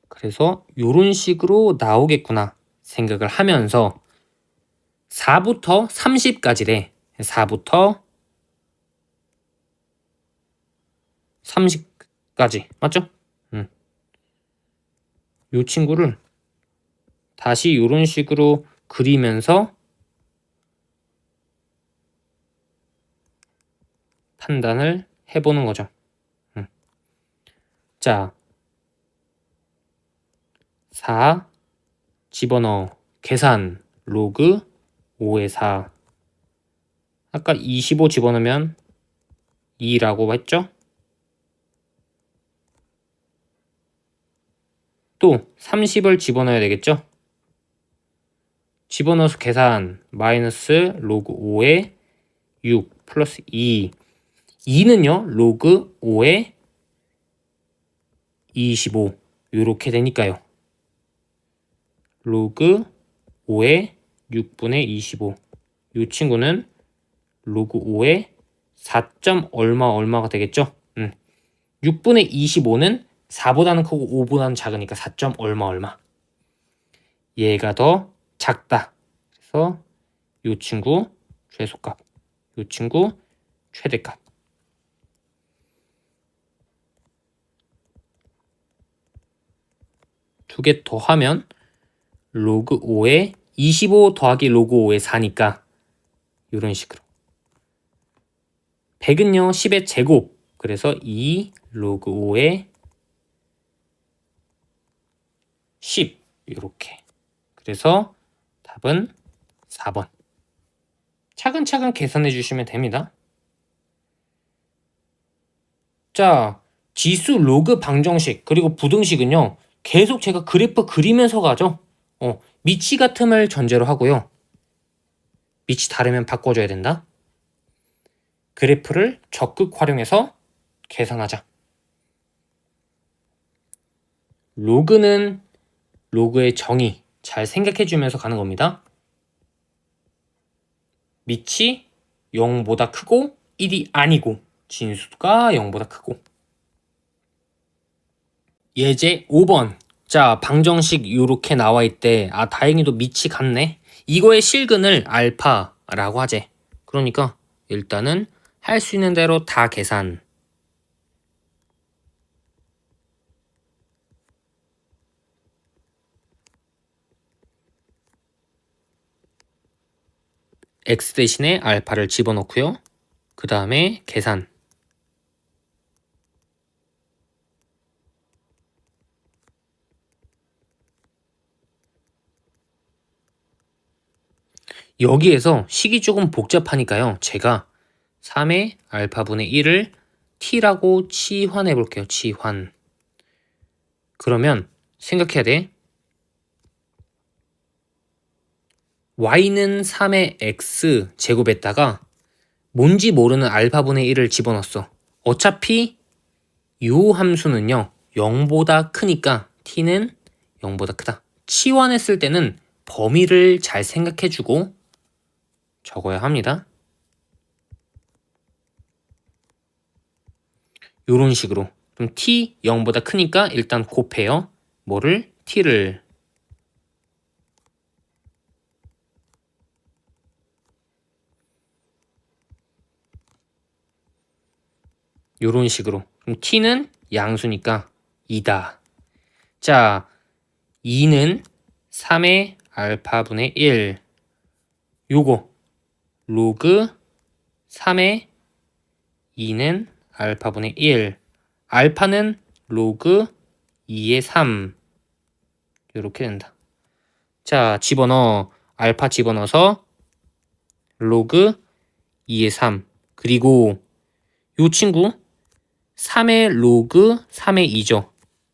그래서 이런 식으로 나오겠구나 생각을 하면서 4부터 30까지래. 4부터 30까지. 맞죠? 이 친구를 다시 이런 식으로 그리면서 판단을 해보는 거죠. 자, 4 집어넣어. 계산 로그 5의 4. 아까 25 집어넣으면 2라고 했죠? 또 30을 집어넣어야 되겠죠? 집어넣어서 계산 마이너스 로그 5의 6 플러스 2. 2는요 로그 5의 25 이렇게 되니까요. 로그 5의 6분의 25. 이 친구는 로그 5의 4. 얼마가 되겠죠? 6분의 25는 4보다는 크고 5보다는 작으니까 4. 얼마. 얘가 더 작다. 그래서 이 친구 최소값, 이 친구 최대값. 두 개 더하면 로그 5에 25 더하기 로그 5의 4니까 이런 식으로 100은요 10의 제곱, 그래서 2 로그 5의 10 이렇게. 그래서 답은 4번. 차근차근 계산해 주시면 됩니다. 자, 지수 로그 방정식 그리고 부등식은요 계속 제가 그래프 그리면서 가죠. 밑이 같음을 전제로 하고요. 밑이 다르면 바꿔줘야 된다. 그래프를 적극 활용해서 계산하자. 로그는 로그의 정의 잘 생각해 주면서 가는 겁니다. 밑이 0보다 크고 1이 아니고 진수가 0보다 크고. 예제 5번. 자, 방정식 요렇게 나와 있대. 아, 다행히도 밑이 같네. 이거의 실근을 알파라고 하재. 그러니까 일단은 할 수 있는 대로 다 계산. x 대신에 알파를 집어넣고요. 그 다음에 계산. 여기에서 식이 조금 복잡하니까요. 제가 3의 알파분의 1을 t라고 치환해 볼게요. 치환. 그러면 생각해야 돼. y는 3의 x 제곱에다가 뭔지 모르는 알파분의 1을 집어넣었어. 어차피 요 함수는요 0보다 크니까 t는 0보다 크다. 치환했을 때는 범위를 잘 생각해주고 적어야 합니다. 요런 식으로. 그럼 t 0보다 크니까 일단 곱해요. 뭐를? t를. 요런 식으로. 그럼 t는 양수니까 2다. 자, 2는 3의 알파분의 1. 요거 로그 3의 2는 알파분의 1. 알파는 로그 2의 3. 요렇게 된다. 자, 집어넣어. 알파 집어넣어서 로그 2의 3. 그리고 요 친구 3의 로그 3의 2죠.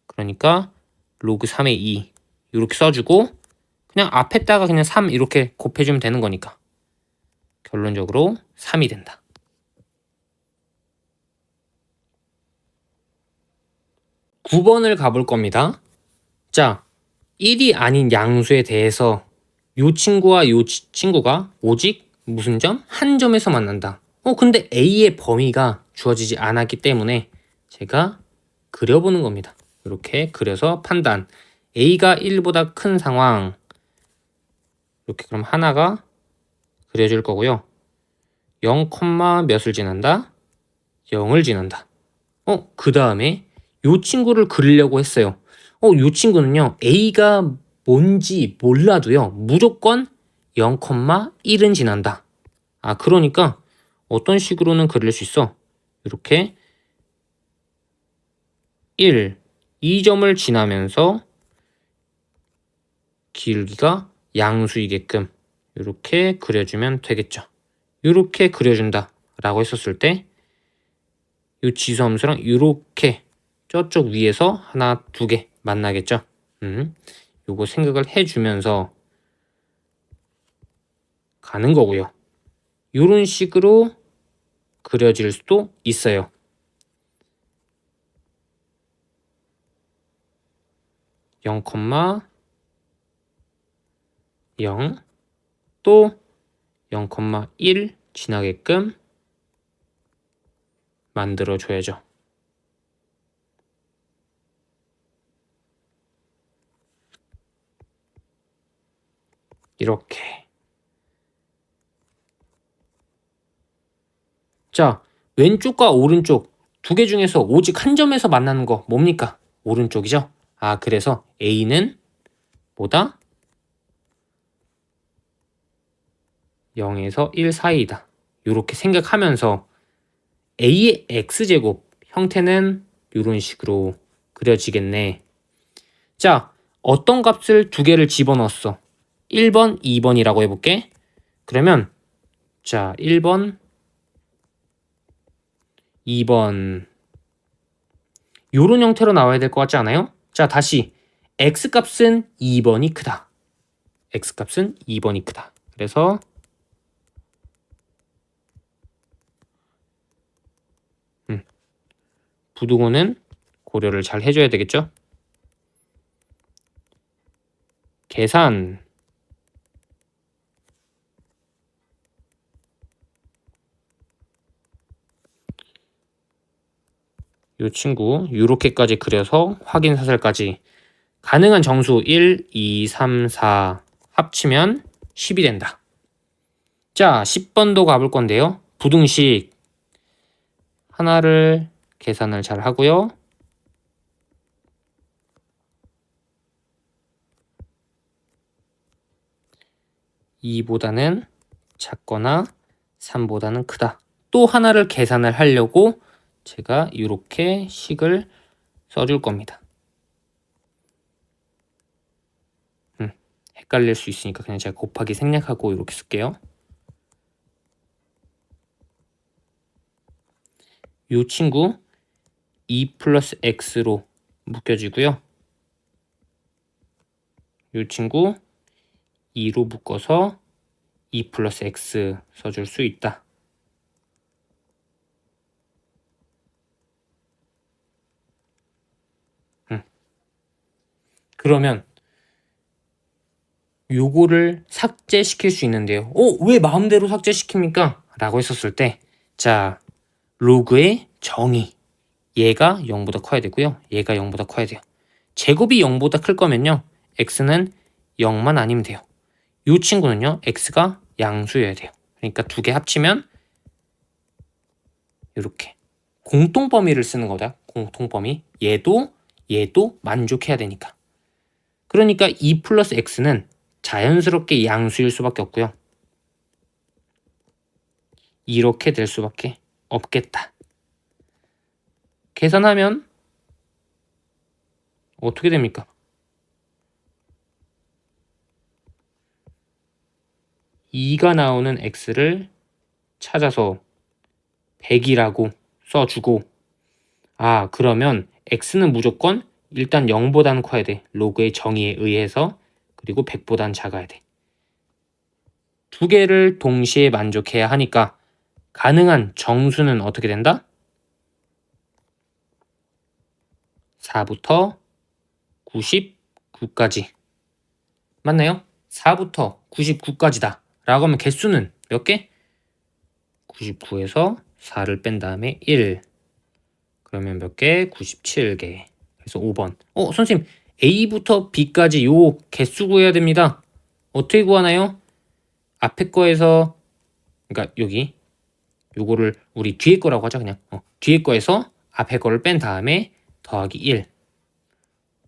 그러니까 로그 3의 2 이렇게 써주고 그냥 앞에다가 그냥 3 이렇게 곱해주면 되는 거니까 결론적으로 3이 된다. 9번을 가볼 겁니다. 자, 1이 아닌 양수에 대해서 요 친구와 요 친구가 오직 무슨 점? 한 점에서 만난다. 근데 A의 범위가 주어지지 않았기 때문에 제가 그려보는 겁니다. 이렇게 그려서 판단. A가 1보다 큰 상황. 이렇게 그럼 하나가 그려질 거고요. 0, 몇을 지난다? 0을 지난다. 그 다음에 요 친구를 그리려고 했어요. 요 친구는요. A가 뭔지 몰라도요. 무조건 0,1은 지난다. 그러니까 어떤 식으로는 그릴 수 있어? 이렇게 1, 이 점을 지나면서 길기가 양수이게끔 이렇게 그려주면 되겠죠. 이렇게 그려준다 라고 했었을 때 이 지수함수랑 이렇게 저쪽 위에서 하나, 두 개 만나겠죠. 요거 생각을 해주면서 가는 거고요. 이런 식으로 그려질 수도 있어요. 0, 0, 또 0,1 지나게끔 만들어줘야죠. 이렇게. 자, 왼쪽과 오른쪽 두 개 중에서 오직 한 점에서 만나는 거 뭡니까? 오른쪽이죠? 그래서 A는 뭐다? 0에서 1 사이이다. 이렇게 생각하면서 a의 x제곱 형태는 이런 식으로 그려지겠네. 자, 어떤 값을 두 개를 집어넣었어? 1번, 2번이라고 해볼게. 그러면 자, 1번, 2번 요런 형태로 나와야 될 것 같지 않아요? 자, 다시 x값은 2번이 크다. x값은 2번이 크다. 그래서 부등호는 고려를 잘 해줘야 되겠죠? 계산 이 친구 이렇게까지 그려서 확인 사슬까지 가능한 정수 1, 2, 3, 4 합치면 10이 된다. 자, 10번도 가볼 건데요. 부등식 하나를 계산을 잘 하고요. 2보다는 작거나 3보다는 크다. 또 하나를 계산을 하려고 제가 이렇게 식을 써줄 겁니다. 헷갈릴 수 있으니까 그냥 제가 곱하기 생략하고 이렇게 쓸게요. 이 친구 2 플러스 x로 묶여지고요. 이 친구 2로 묶어서 2 플러스 x 써줄 수 있다. 그러면 요거를 삭제시킬 수 있는데요. 왜 마음대로 삭제시킵니까? 라고 했었을 때, 자, 로그의 정의. 얘가 0보다 커야 되고요. 얘가 0보다 커야 돼요. 제곱이 0보다 클 거면요. x는 0만 아니면 돼요. 이 친구는요. x가 양수여야 돼요. 그러니까 두 개 합치면 이렇게 공통범위를 쓰는 거다. 공통범위. 얘도 만족해야 되니까. 그러니까 2 플러스 x는 자연스럽게 양수일 수밖에 없고요. 이렇게 될 수밖에 없겠다. 계산하면 어떻게 됩니까? 2가 나오는 x를 찾아서 100이라고 써주고, 그러면 x는 무조건 일단 0보다는 커야 돼. 로그의 정의에 의해서. 그리고 100보다는 작아야 돼. 두 개를 동시에 만족해야 하니까 가능한 정수는 어떻게 된다? 4부터 99까지. 맞나요? 4부터 99까지다. 라고 하면 개수는 몇 개? 99에서 4를 뺀 다음에 1. 그러면 몇 개? 97개. 그래서 5번. 선생님, A부터 B까지 요 개수 구해야 됩니다. 어떻게 구하나요? 앞에 거에서, 그러니까 여기, 요거를 우리 뒤에 거라고 하자, 그냥. 뒤에 거에서 앞에 거를 뺀 다음에 더하기 1.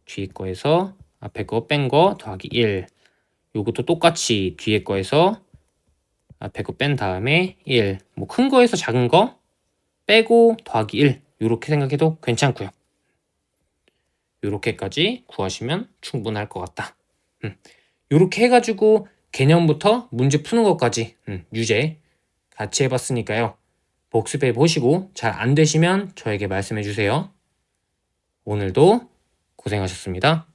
뒤에 거에서 앞에 거 뺀 거 더하기 1. 요것도 똑같이 뒤에 거에서 앞에 거 뺀 다음에 1. 뭐 큰 거에서 작은 거 빼고 더하기 1. 요렇게 생각해도 괜찮고요. 요렇게까지 구하시면 충분할 것 같다. 요렇게 해가지고 개념부터 문제 푸는 것까지 유제 같이 해봤으니까요. 복습해 보시고 잘 안 되시면 저에게 말씀해 주세요. 오늘도 고생하셨습니다.